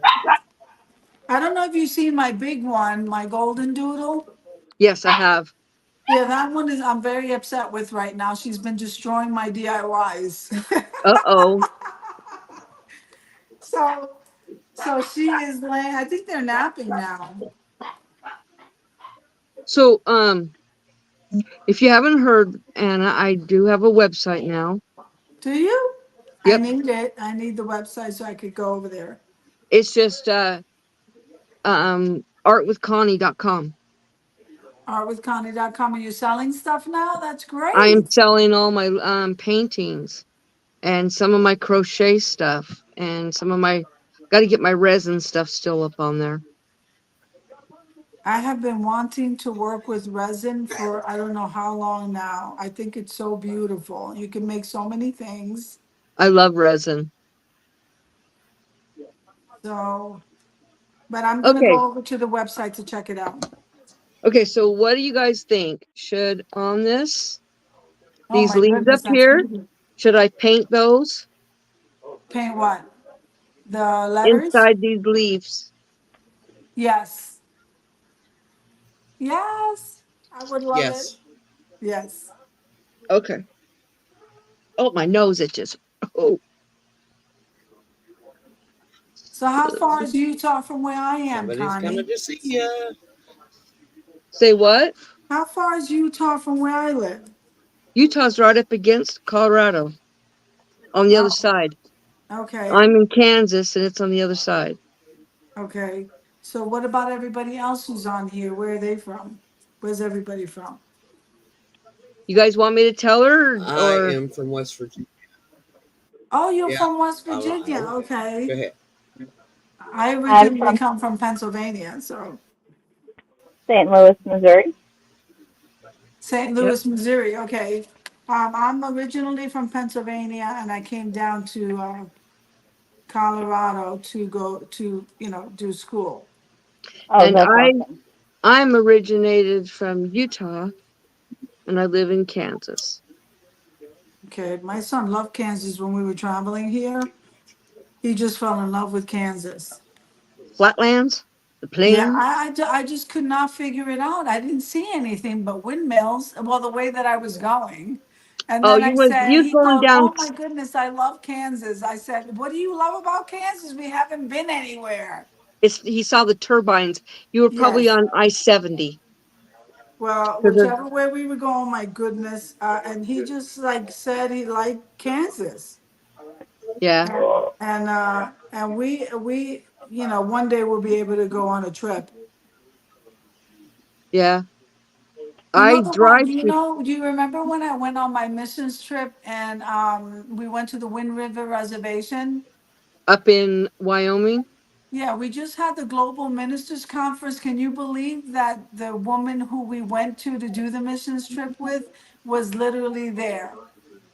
I don't know if you see my big one, my golden doodle. Yes, I have. Yeah, that one is I'm very upset with right now. She's been destroying my DIYs. Uh-oh. so so she is laying. I think they're napping now. So if you haven't heard, Anna, I do have a website now. Do you? I Yep. need it. I need the website so I could go over there. It's just artwithconnie.com. Artwithconnie.com. And you're selling stuff now? That's I'm great. selling all my paintings and some of my crochet stuff and some of my got to get my resin stuff still up on there. I have been wanting to work with resin for I don't know how long now. I think it's so beautiful. You can make so many things. I love resin. So, but I'm gonna Okay. go over to the website to check it out. Okay, so what do you guys think? Should on Oh these my leaves up goodness, that's here, beautiful. should I paint those Paint what? The letters? inside these leaves? Yes. Yes. I would love it. Yes. Yes. Okay. Oh, my nose itches. Oh, So how far is Utah from where I am, Somebody's coming Connie? to see you. say what? How far is Utah from where I live? Utah's right up against Colorado on the other Oh, side. okay. I'm in Kansas and it's on the other side. Okay. So what about everybody else who's on here? Where are they from? Where's everybody from? You guys want me to tell her I or am from West Virginia. Oh, you're Yeah. from West I Virginia. will. Go Okay. ahead. I I'm originally from come from Pennsylvania, so St. Louis, Missouri. St. yep. Louis, Missouri. Okay. I'm originally from Pennsylvania, and I came down to Colorado to go to, do school. Oh, And that's awesome. I'm originated from Utah and I live in Kansas. Okay, my son loved Kansas when we were traveling here. He just fell in love with Kansas. Flatlands, the Yeah, plains. I just could not figure it out. I didn't see anything but windmills. Well, the way that I was going. And Oh, then I said, you he going goes, down. "Oh my goodness, I love Kansas." I said, "What do you love about Kansas? We haven't been anywhere." He saw the turbines. You were probably Yes. on I-70. Well, To the whichever way we were going, my goodness. And he just like said he liked Kansas. yeah, And we, one day we'll be able to go on a trip. yeah. You know I the one, drive do you to know, do you remember when I went on my missions trip and we went to the Wind River Reservation? up in Wyoming. Yeah, we just had the Global Ministers Conference. Can you believe that the woman who we went to do the missions trip with was literally there?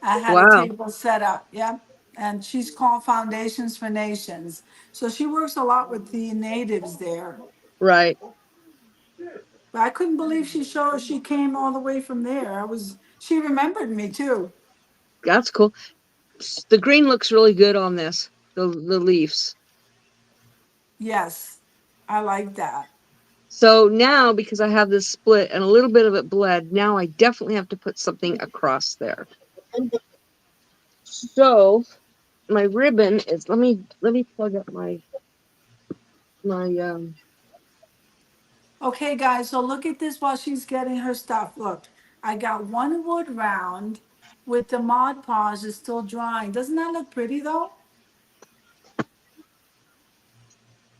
I had a Wow. table set up, yep. And she's called Foundations for Nations. So she works a lot with the natives there. Right. But I couldn't believe she came all the way from there. She remembered me too. That's cool. The green looks really good on this. The leaves. Yes, I like that. So now, because I have this split and a little bit of it bled, now I definitely have to put something across there. So my ribbon is. Let me plug up my. Okay, guys, so look at this while she's getting her stuff. Look, I got one wood round with the Mod Podge is still drying. Doesn't that look pretty though?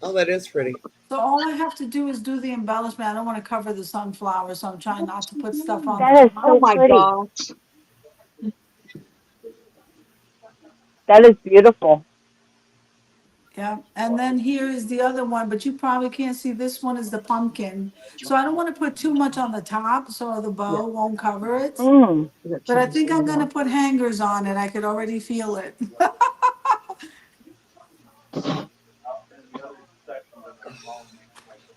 Oh, that is pretty. So all I have to do is do the embellishment. I don't want to cover the sunflower, so I'm trying not to put stuff on the That is Oh top. so my pretty. gosh. That is beautiful. Yeah, and then here is the other one, but you probably can't see this one is the pumpkin. So I don't want to put too much on the top so the Yeah, bow won't cover it. Mm. I got But two I of these think I'm things gonna on. put hangers on it. I could already feel it.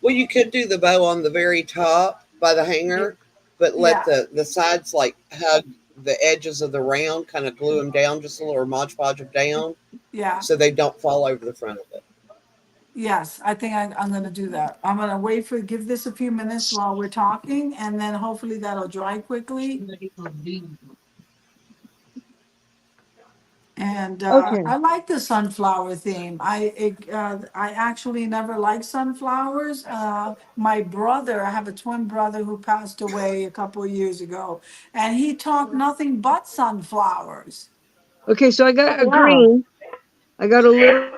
Well, you could do the bow on the very top by the hanger, but let Yeah, the sides like hug the edges of the round, kind of glue them down just a little, or Mod Podge them down yeah, so they don't fall over the front of it. yes, I think I'm gonna do that. I'm gonna give this a few minutes while we're talking, and then hopefully that'll dry quickly. And Okay. I like the sunflower theme. I actually never liked sunflowers. My brother, I have a twin brother who passed away a couple of years ago, and he talked nothing but sunflowers. Okay, so I Oh got a wow. green. I got a little.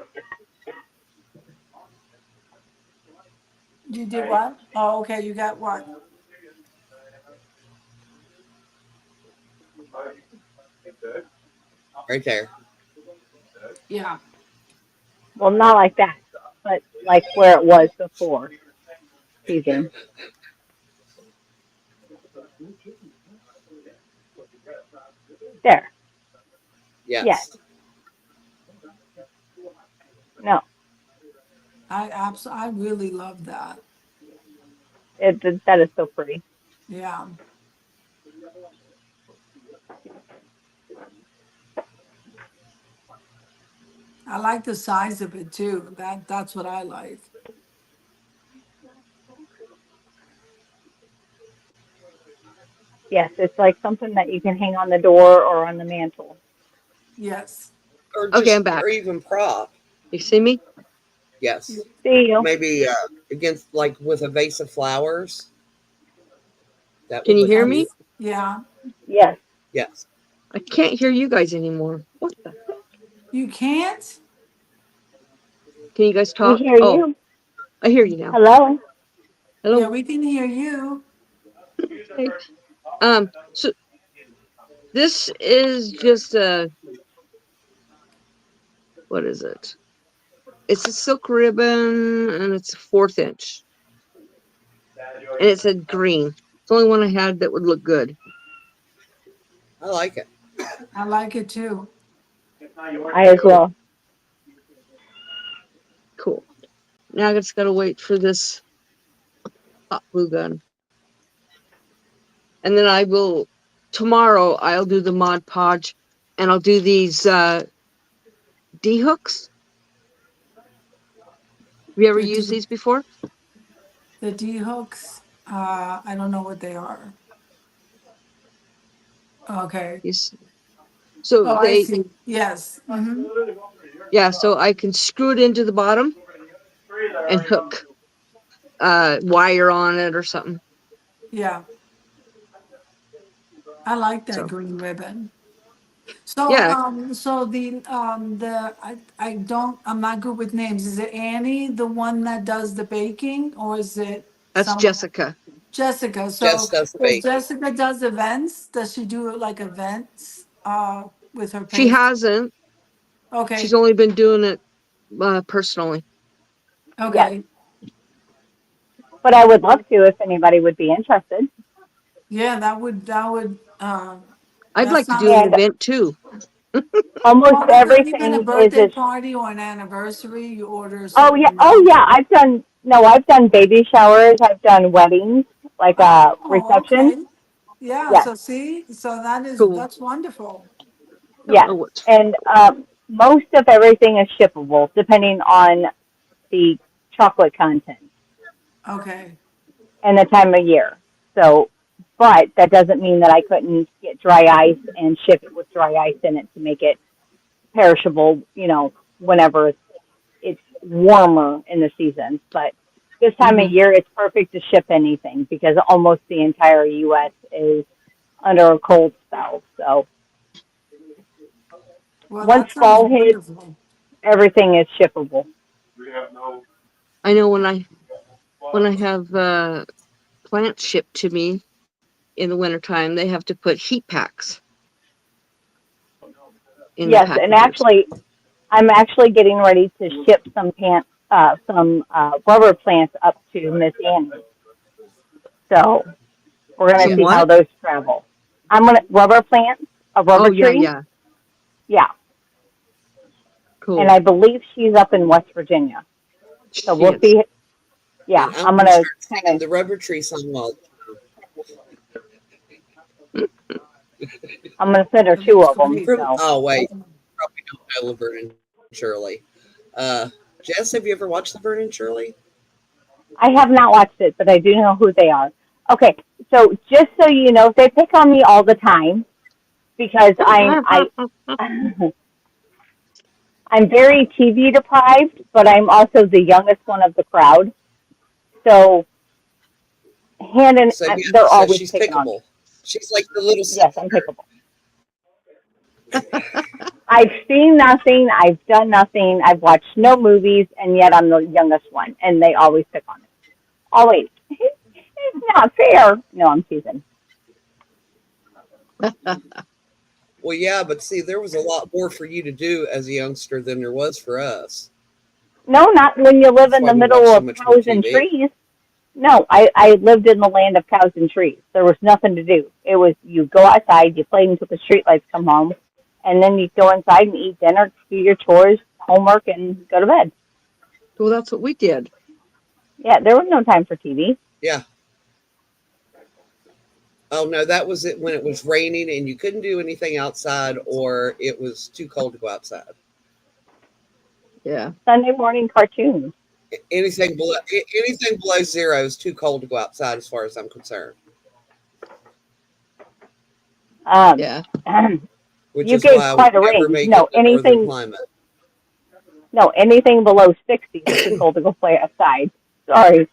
You did what? Oh, okay, you got what? Right there. Yeah. Well, not like that, but like where it was before. Teasing. There. Yes. Yes. No. I really love that. That is so pretty. Yeah. I like the size of it too. That's what I like. Yes, it's like something that you can hang on the door or on the mantle. Yes. Or Okay, just, I'm back. or even prop. You see me? Yes. See you. Maybe against, like with a vase of flowers. That Can would you look hear And me? cute. yeah, Yes. Yes. I can't hear you guys anymore. What the? you can't. Can you guys We talk? hear Oh, you. I hear you now. Hello. Yeah, Hello. we can hear you. Okay. So this is just a, what is it? It's a silk ribbon and it's a 1/4 inch. And it said green. It's the only one I had that would look good. I like it. I like it too. I as Cool. well. Cool. Now I just gotta wait for this hot glue gun. And then tomorrow I'll do the Mod Podge and I'll do these D hooks. Have you ever The used D, these before? the D hooks, I don't know what they are. Okay. These, so Oh, I they, see. Yes. Mm-hmm. yeah, so I can screw it into the bottom and hook wire on it or something. Yeah, I like that So green ribbon. So, yeah, I don't, I'm not good with names. Is it Annie, the one that does the baking, or is it that's someone? Jessica. Jessica. Jess So does the if baking. Jessica does events, does she do like events, with her She page? hasn't. She's Okay, only been doing it personally. Yes, okay. but I would love to if anybody would be interested. Yeah, I'd that like to do sounds, an And event too. almost well, like even a everything is birthday a party or an anniversary, you order a Oh certain yeah, oh amount. yeah. I've done no, I've done baby showers. I've done weddings, like a Oh, reception. okay. Yeah, Yes, so see, so Cool. that's wonderful. Don't yes, know what's. and most of everything is shippable, depending on the chocolate content Okay. and the time of year. So, but that doesn't mean that I couldn't get dry ice and ship it with dry ice in it to make it perishable. Whenever it's warmer in the season. But this time of Hmm. year, it's perfect to ship anything because almost the entire U.S. is under a cold spell. So Well, once that sounds fall hits, wonderful. everything is shippable. I know when I have plants shipped to me in the wintertime, they have to put heat packs in the Yes, and packages. actually, I'm actually getting ready to ship some rubber plants up to Miss Annie. So we're gonna Some see how what? those travel. I'm gonna rubber plants, a Oh rubber yeah, tree. yeah. Yeah, and Cool. I believe she's up in West Virginia. So She we'll is. see. Yeah, And I'm I'm going to gonna start kind singing of. the rubber tree song while. I'm gonna send her two That's of them. great. From, So oh, wait. Probably don't know Laverne and Shirley. Jess, have you ever watched Laverne and Shirley? I have not watched it, but I do know who they are. Okay, so just so you know, they pick on me all the time because I'm very TV deprived, but I'm also the youngest one of the crowd. So So, yeah, they're so always she's picking on me. pickable. She's like the little Yes, I'm sister. pickable. I've seen nothing. I've done nothing. I've watched no movies, and yet I'm the youngest one, and they always pick on me. Always. It's not fair. No, I'm teasing. Well, yeah, but see, there was a lot more for you to do as a youngster than there was for us. No, not when you live That's in why the we middle watch so of much more cows and TV. trees. No, I lived in the land of cows and trees. There was nothing to do. It was you go outside, you played until the streetlights come home, and then you go inside and eat dinner, do your chores, homework, and go to bed. Well, that's what we did. Yeah, there was no time for TV. Yeah. Oh, no, that was it when it was raining and you couldn't do anything outside or it was too cold to go outside. Yeah. Sunday morning cartoons. Anything below zero is too cold to go outside as far as I'm concerned, Um, Yeah. which you is gave why I would quite a never range. make it No, in the northern anything, climate. no, anything below 60 is too cold to go play outside. Sorry.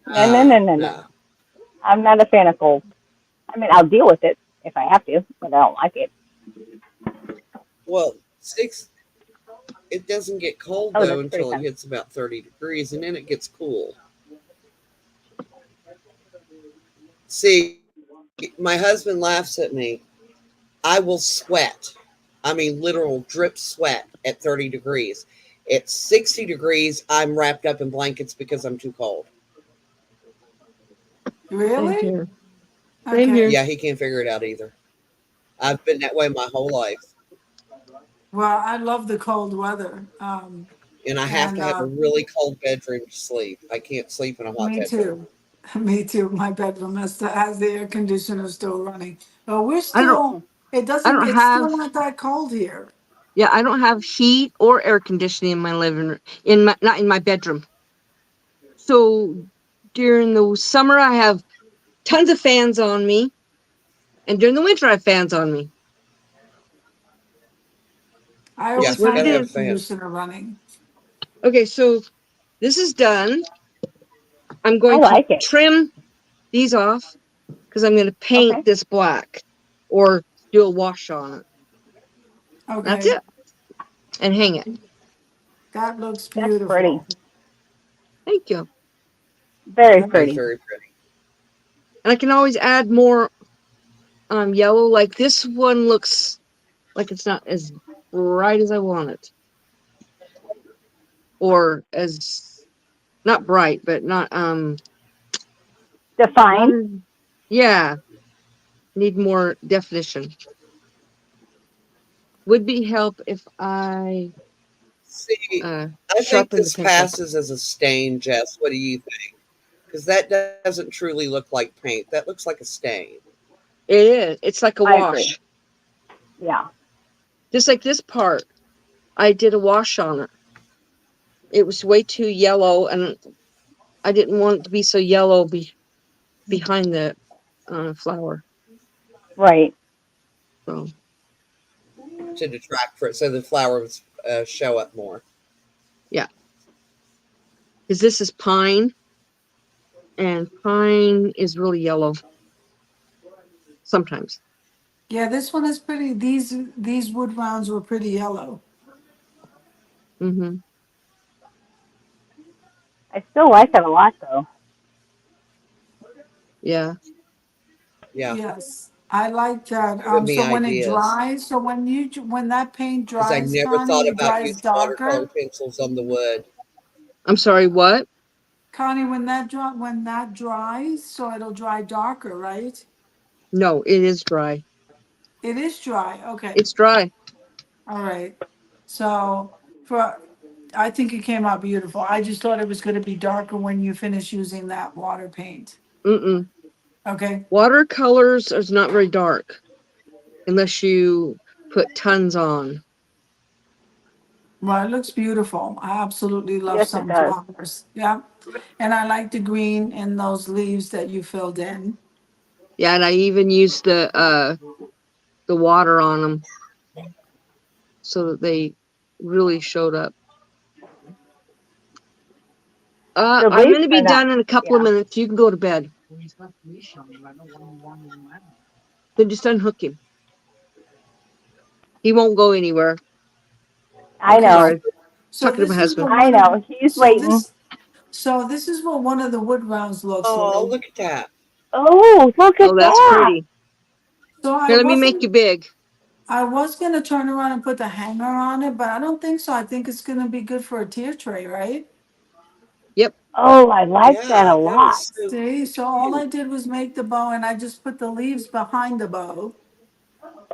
No, no, no, no, no, No. no. I'm not a fan of cold. I mean, I'll deal with it if I have to, but I don't like it. Well, it doesn't get cold Oh, though that's pretty until it fun. hits about 30 degrees and then it gets cool. See, my husband laughs at me. I will sweat. I mean, literal drip sweat at 30 degrees. At 60 degrees, I'm wrapped up in blankets because I'm too cold. Same Really? here. Same Okay. here. Yeah, he can't figure it out either. I've been that way my whole life. Well, I love the cold weather. And I have And to have a really cold bedroom to sleep. I can't sleep in a hot me bedroom. too. Me too. My bedroom has the air conditioner still running. But we're I don't still, it I doesn't, don't it's have still not that cold here. yeah, I don't have heat or air conditioning in my living room in my not in my bedroom. So during the summer I have tons of fans on me, and during the winter I have fans on me. I Yeah, It's always what it have gotta the have air a is. fan. conditioner running. Okay, so this is done. I'm I going to like it. trim these off because I'm going to paint Okay. this black or do a wash on it. That's Okay, it. And hang it. that looks That's pretty. beautiful. Thank you. Very Yeah. That's pretty. very pretty. And I can always add more yellow. Like this one looks like it's not as bright as I want it. Or as not bright, but not Defined. as yeah, need more definition. Would be help if I See, I think sharpen the this pencil. passes as a stain, Jess. What do you think? Because that doesn't truly look like paint. That looks like a stain. It is. It's like a I agree. wash. Yeah. Just like this part, I did a wash on it. It was way too yellow, and I didn't want it to be so yellow behind the flower. Right. So To detract for it so the flowers show up more. yeah, because this is pine, and pine is really yellow sometimes. Yeah, this one is pretty, these wood rounds were pretty yellow. Hmm. I still like it a lot though. Yeah. Yeah, Yes, I like that. giving me So when it ideas. dries, so when that paint Because I dries, never thought Connie, it about dries using watercolor darker. pencils on the wood. I'm sorry. What? Connie, when that dries, so it'll dry darker, right? No, it is dry. It is dry. Okay. It's dry. All right. So for I think it came out beautiful. I just thought it was going to be darker when you finish using that water paint. Mm-mm. Okay. Watercolors is not very dark unless you put tons on. Well, it looks beautiful. I absolutely love Yes, it does. sunflowers. Yeah. And I like the green in those leaves that you filled in. Yeah, and I even used the water on them so that they really showed up. The I'm leaves gonna be turned out. done in a couple of Yeah. minutes. You can go to bed. Then just unhook him. He won't go anywhere. I Okay. know. Sorry, So talking to my this is husband. what I one of know. He's so waiting. this so this is what one of the wood rounds looks Oh, like. look at that. Oh, look at Oh, that's that. pretty. So Here, let me make you big. I was gonna turn around and put the hanger on it, but I don't think so. I think it's gonna be good for a tier tray, right? Yep, Oh, I like that a Yeah, that lot. is so See, so all I cute. did was make the bow and I just put the leaves behind the bow.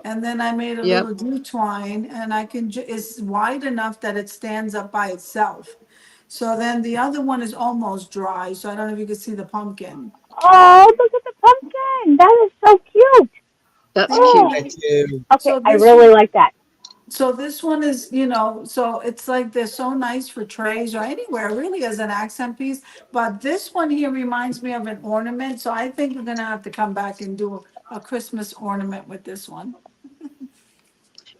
And then I made a yep. little dew twine and it's wide enough that it stands up by itself. So then the other one is almost dry, so I don't know if you can see the pumpkin. Oh, look at the pumpkin. That is so cute. That's See? cute. I Oh, do. okay. So I this really one, like that. so this one is, so it's like they're so nice for trays or anywhere really as an accent piece. But this one here reminds me of an ornament, so I think we're gonna have to come back and do a Christmas ornament with this one.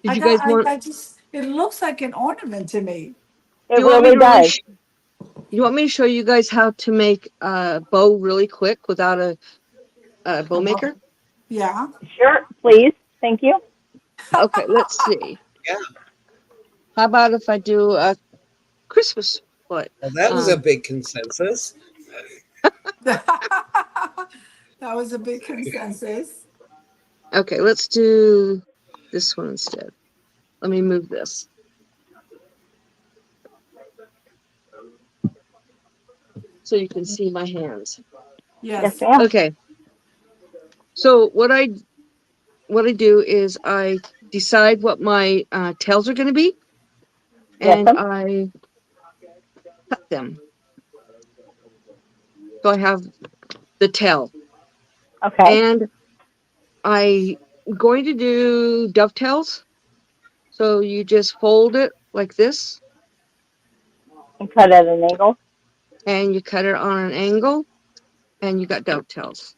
Did you guys want? I just, it looks like an ornament to me. It Do you want me really to really? does. You want me to show you guys how to make a bow really quick without a bow maker? Yeah. Sure, please. Thank you. Okay, let's see. Yeah. How about if I do a Christmas foot? Well, that was a Um, big consensus. That was a big consensus. okay, let's do this one instead. Let me move this so you can see my hands. Yes, Yes. ma'am. Okay, so what I do is I decide what my tails are going to be, Yes, and ma'am. I cut them. So I have the tail. Okay. And I'm going to do dovetails. So you just fold it like this And cut at an angle. and you cut it on an angle and you got dovetails.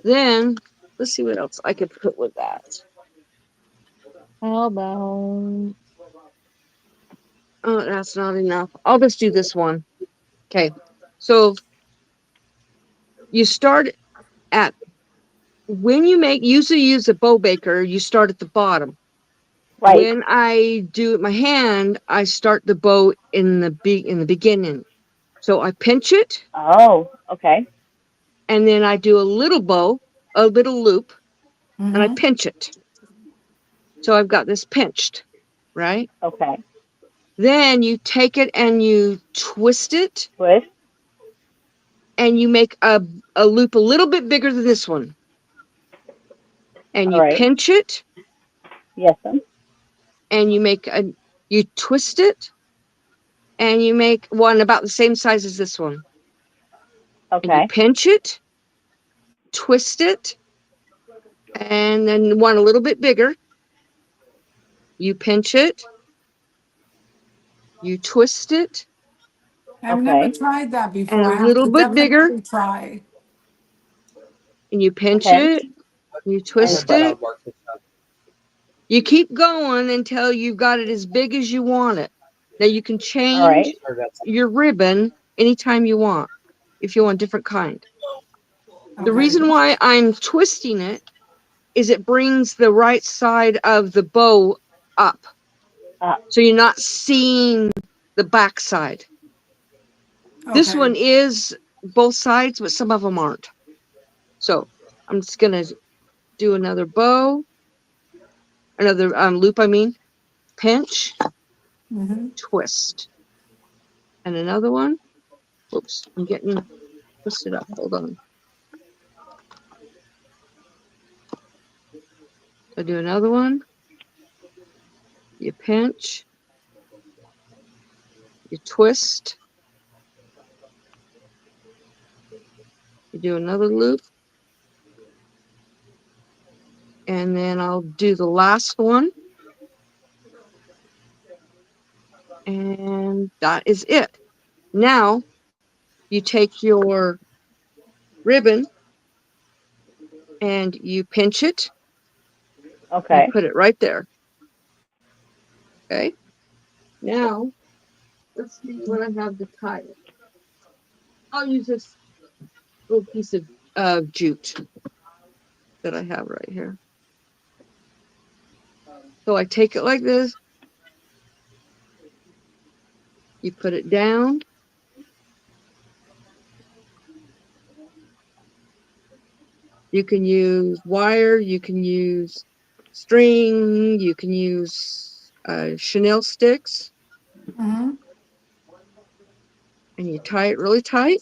Then let's see what else I could put with that. How about, oh, that's not enough. I'll just do this one. Okay. So you start at, when you make, usually use a bow maker, you start at the bottom. Right. When I do it my hand, I start the bow in the beginning. So I pinch it Oh, okay. and then I do a little bow, a little loop, and I Mm-hmm. pinch it. So I've got this pinched, right? Okay. Then you take it and you twist it Twist. and you make a loop a little bit bigger than this one. And All you right. pinch it Yes, ma'am. and you twist it and you make one about the same size as this one. And you Okay. pinch it, twist it, and then one a little bit bigger. You pinch it, you twist it, I've never Okay. tried that and before. a I have little to bit bigger, definitely try. and you pinch Okay. it, you I And heard twist that twist. on it. Mark. You keep going until you've got it as big as you want it. Now you can All right. change Heard that. your ribbon anytime you want, if you want a different kind. The Okay. reason why I'm twisting it is it brings the right side of the bow up. Uh, So you're not seeing the back side. This Okay. one is both sides, but some of them aren't. So I'm just gonna do another bow, another loop, I mean, pinch, Mm-hmm. twist, and another one. Oops, I'm getting twisted up. Hold on. I do another one. You pinch, you twist, you do another loop, and then I'll do the last one, and that is it. Now you take your ribbon and you pinch it, you okay. put it right there. Okay. Now let's see what I have to tie it. I'll use this little piece of jute that I have right here. So I take it like this, you put it down, you can use wire, you can use string, you can use Chanel sticks, Mm-hmm. and you tie it really tight.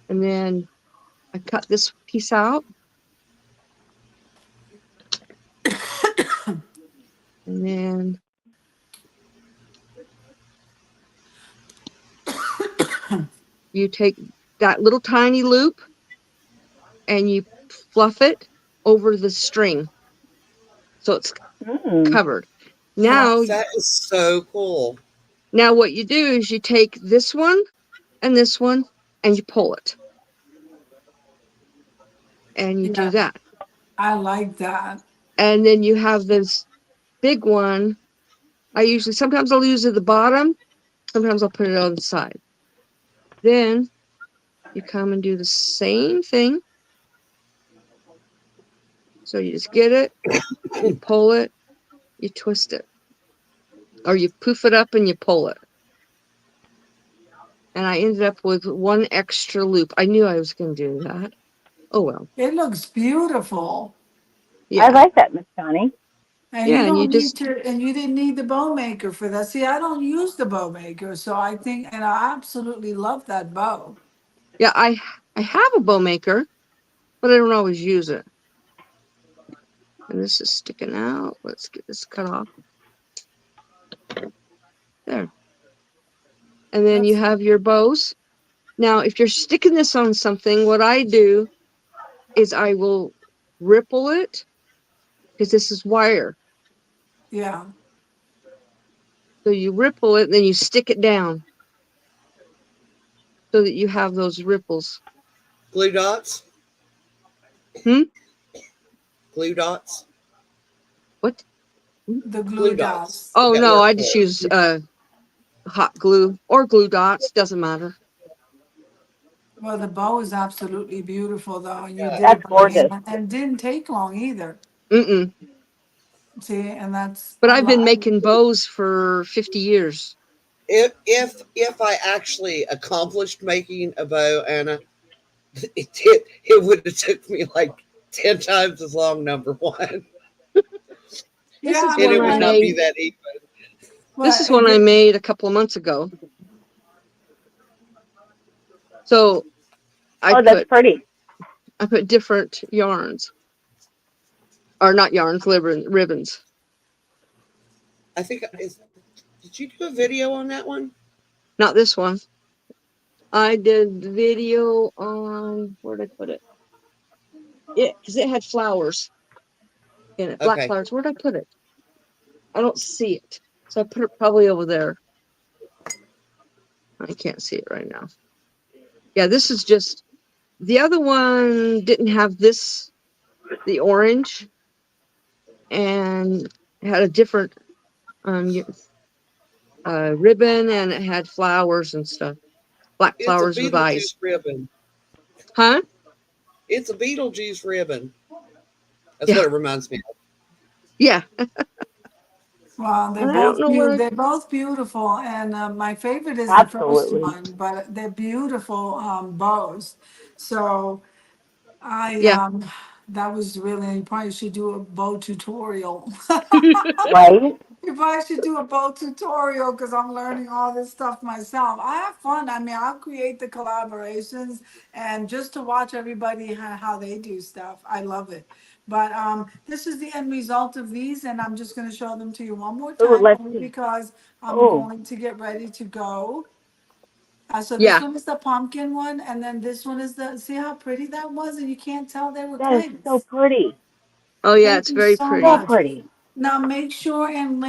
And then I cut this piece out, and then you take that little tiny loop and you fluff it over the string so it's Mm. covered. Yeah. Now, That is so cool. now what you do is you take this one and you pull it, and you do Yeah. that. I like that. And then you have this big one. Sometimes I'll use it at the bottom, sometimes I'll put it on the side. Then you come and do the same thing. So you just get it, you pull it, you twist it, or you poof it up and you pull it. And I ended up with one extra loop. I knew I was going to do that. Oh well. It looks beautiful. I Yeah. like that, Miss Connie. And you Yeah. And you don't need just, to, and you didn't need the bow maker for that. See, I don't use the bow maker, so I think, and I absolutely love that bow. yeah, I have a bow maker, but I don't always use it. And this is sticking out. Let's get this cut off. and then you have your bows. Now, if you're sticking this on something, what I do is I will ripple it because this is wire. Yeah. So you ripple it, and then you stick it down so that you have those ripples. Glue dots. Hmm? Glue dots. What? The glue Glue dots dots. Oh that no, work I just for it. use hot glue or glue dots. Doesn't matter. Well, the bow is absolutely beautiful, though. You Yeah. did That's it by gorgeous. hand and didn't take long either. Mm-mm. See, and that's But I I've been love. making bows for 50 years. If I actually accomplished making a bow, Anna, it would have took me like 10 times as long. Number one, This Yeah, is I and one mean, it I would like, not be made. that easy. This well, is one I made a couple of months ago. So I Oh, that's put pretty. I put different yarns, or not yarns, ribbons. I think did you do a video on that one? Not this one. I did the video on, where did I put it? Because it had flowers in it, black Okay, flowers. Where did I put it? I don't see it, so I put it probably over there. I can't see it right now. Yeah, this is just, the other one didn't have this, the orange, and it had a different ribbon, and it had flowers and stuff. Black it's a flowers with eyes. Beetlejuice ribbon. Huh? It's a Beetlejuice ribbon. That's Yeah. what it reminds me of. Yeah. well, they're And I don't both know where They're both beautiful, and my favorite is the first Absolutely. one. But they're beautiful bows. So I yeah. that was really. You probably should do a bow tutorial. Right? You probably should do a bow tutorial because I'm learning all this stuff myself. I have fun. I mean, I'll create the collaborations and just to watch everybody how they do stuff. I love it. But this is the end result of these, and I'm just going to show them to you one more Ooh, time let's only see. because I'm Oh, going to get ready to go. So this Yeah. one is the pumpkin one, and then this one is the. See how pretty that was, and you can't tell they were that is so twins. pretty. Oh, yeah, Thank it's you very so So pretty. much. pretty. Now make sure and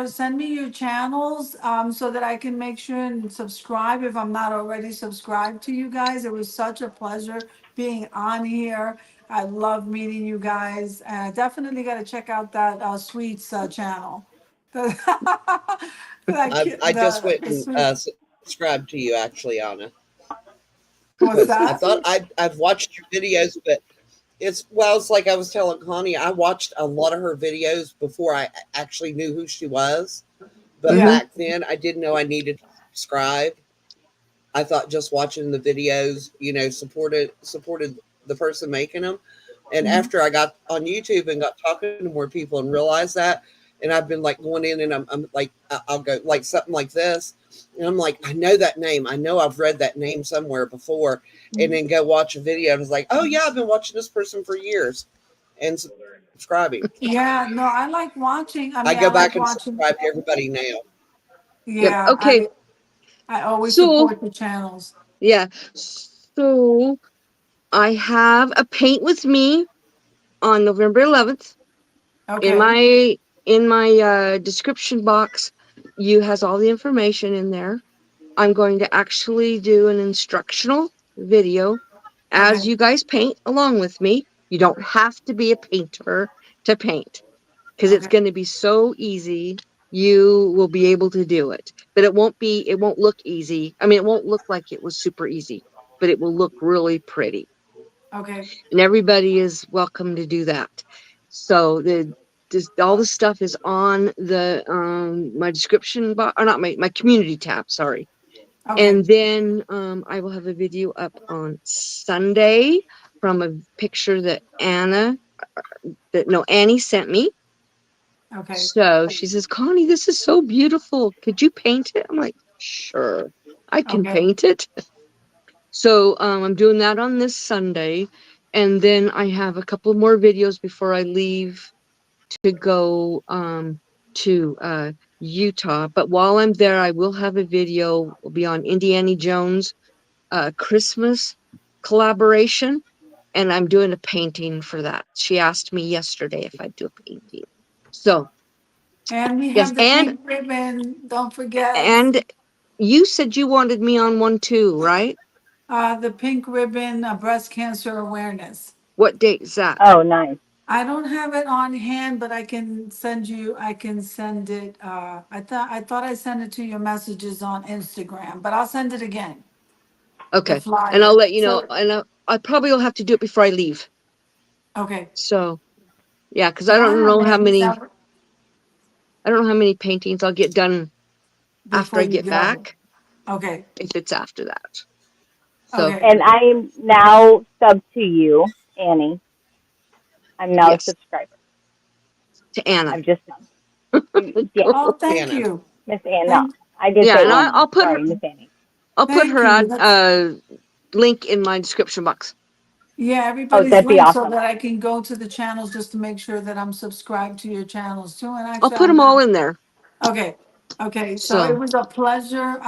send me your channels, so that I can make sure and subscribe if I'm not already subscribed to you guys. It was such a pleasure being on here. I love meeting you guys, and I definitely got to check out that Sweets channel. The, I just went the and sweet. subscribed to you actually, Anna, What's because I that? thought I've watched your videos, but it's like I was telling Connie, I watched a lot of her videos before I actually knew who she was. But Hmm. Yeah. back then, I didn't know I needed to subscribe. I thought just watching the videos, supported the person making them. And Mhm. after I got on YouTube and got talking to more people and realized that, and I've been like going in and I'm like, I'll go like something like this. And I'm like, I know that name. I know I've read that name somewhere before. And then go watch a video and it's like, oh yeah, I've been watching this person for years and subscribing. Yeah, no, I like watching. I I mean, go I like back and watching. subscribe to everybody now. Yep. Yeah, Okay. I always So, support the channels. yeah. So I have a paint with me on November 11th. In Okay, my description box, you has all the information in there. I'm going to actually do an instructional video as okay, you guys paint along with me. You don't have to be a painter to paint because it's okay, going to be so easy. You will be able to do it, but it won't look easy. I mean, it won't look like it was super easy, but it will look really pretty, okay, and everybody is welcome to do that. So all the stuff is on the my description box, or not my community tab, sorry. okay, And then I will have a video up on Sunday from a picture that Annie sent me. okay, So she says, Connie, this is so beautiful. Could you paint it? I'm like, sure, I can okay, paint it. So I'm doing that on this Sunday. And then I have a couple more videos before I leave to go to Utah. But while I'm there, I will have a video. Will be on Indiana Jones Christmas collaboration, and I'm doing a painting for that. She asked me yesterday if I'd do a painting. So And we yes, have the pink ribbon, don't forget. and you said you wanted me on one too, right? The pink ribbon, breast cancer awareness. What date is that? Oh, nice. I don't have it on hand, but I can send it. I thought I sent it to your messages on Instagram, but I'll send it again. The Okay, and I'll flyer. let you know. So, And I probably will have to do it before I leave. okay. So yeah, because I Yeah, don't know how maybe many. that I don't know how many paintings I'll get done after before I you get go. back. Okay. If it's after that. So Okay. And I'm now sub to you, Annie. I'm now a yes, subscriber. to Anna. I'm just yeah, Oh, thank Anna. you. Miss Anna. Thank, I did Yeah, say and Annie. I'll put her. Sorry, Miss Annie. I'll put thank her you. That's link in my description box. yeah. Oh, Everybody's that'd be link so awesome. that I can go to the channels just to make sure that I'm subscribed to your channels too. And I'll actually, put I'm them all not. in there. Okay. Okay. So it So was a pleasure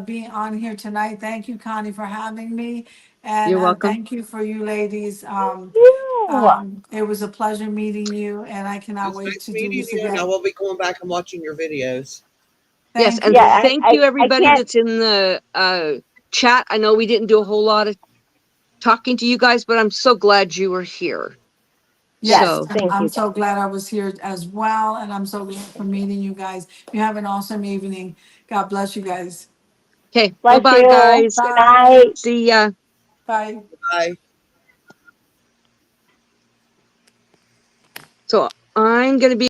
being on here tonight. Thank you, Connie, for having me. And you're welcome. thank you for you ladies. Thank you. It was a pleasure meeting you, and I It cannot was wait nice to do meeting this you, and I again. will be going back and watching your videos. Yes, Thank and Yeah, you. thank you I everybody can't. that's in the chat. I know we didn't do a whole lot of talking to you guys, but I'm so glad you were here. Yes, Yes, So I'm, thank I'm you so guys. glad I was here as well, and I'm so glad for meeting you guys. You have an awesome evening. God bless you guys. okay, bye Bless bye you. guys. Good Bye. night. See ya. Bye. Bye. So I'm gonna be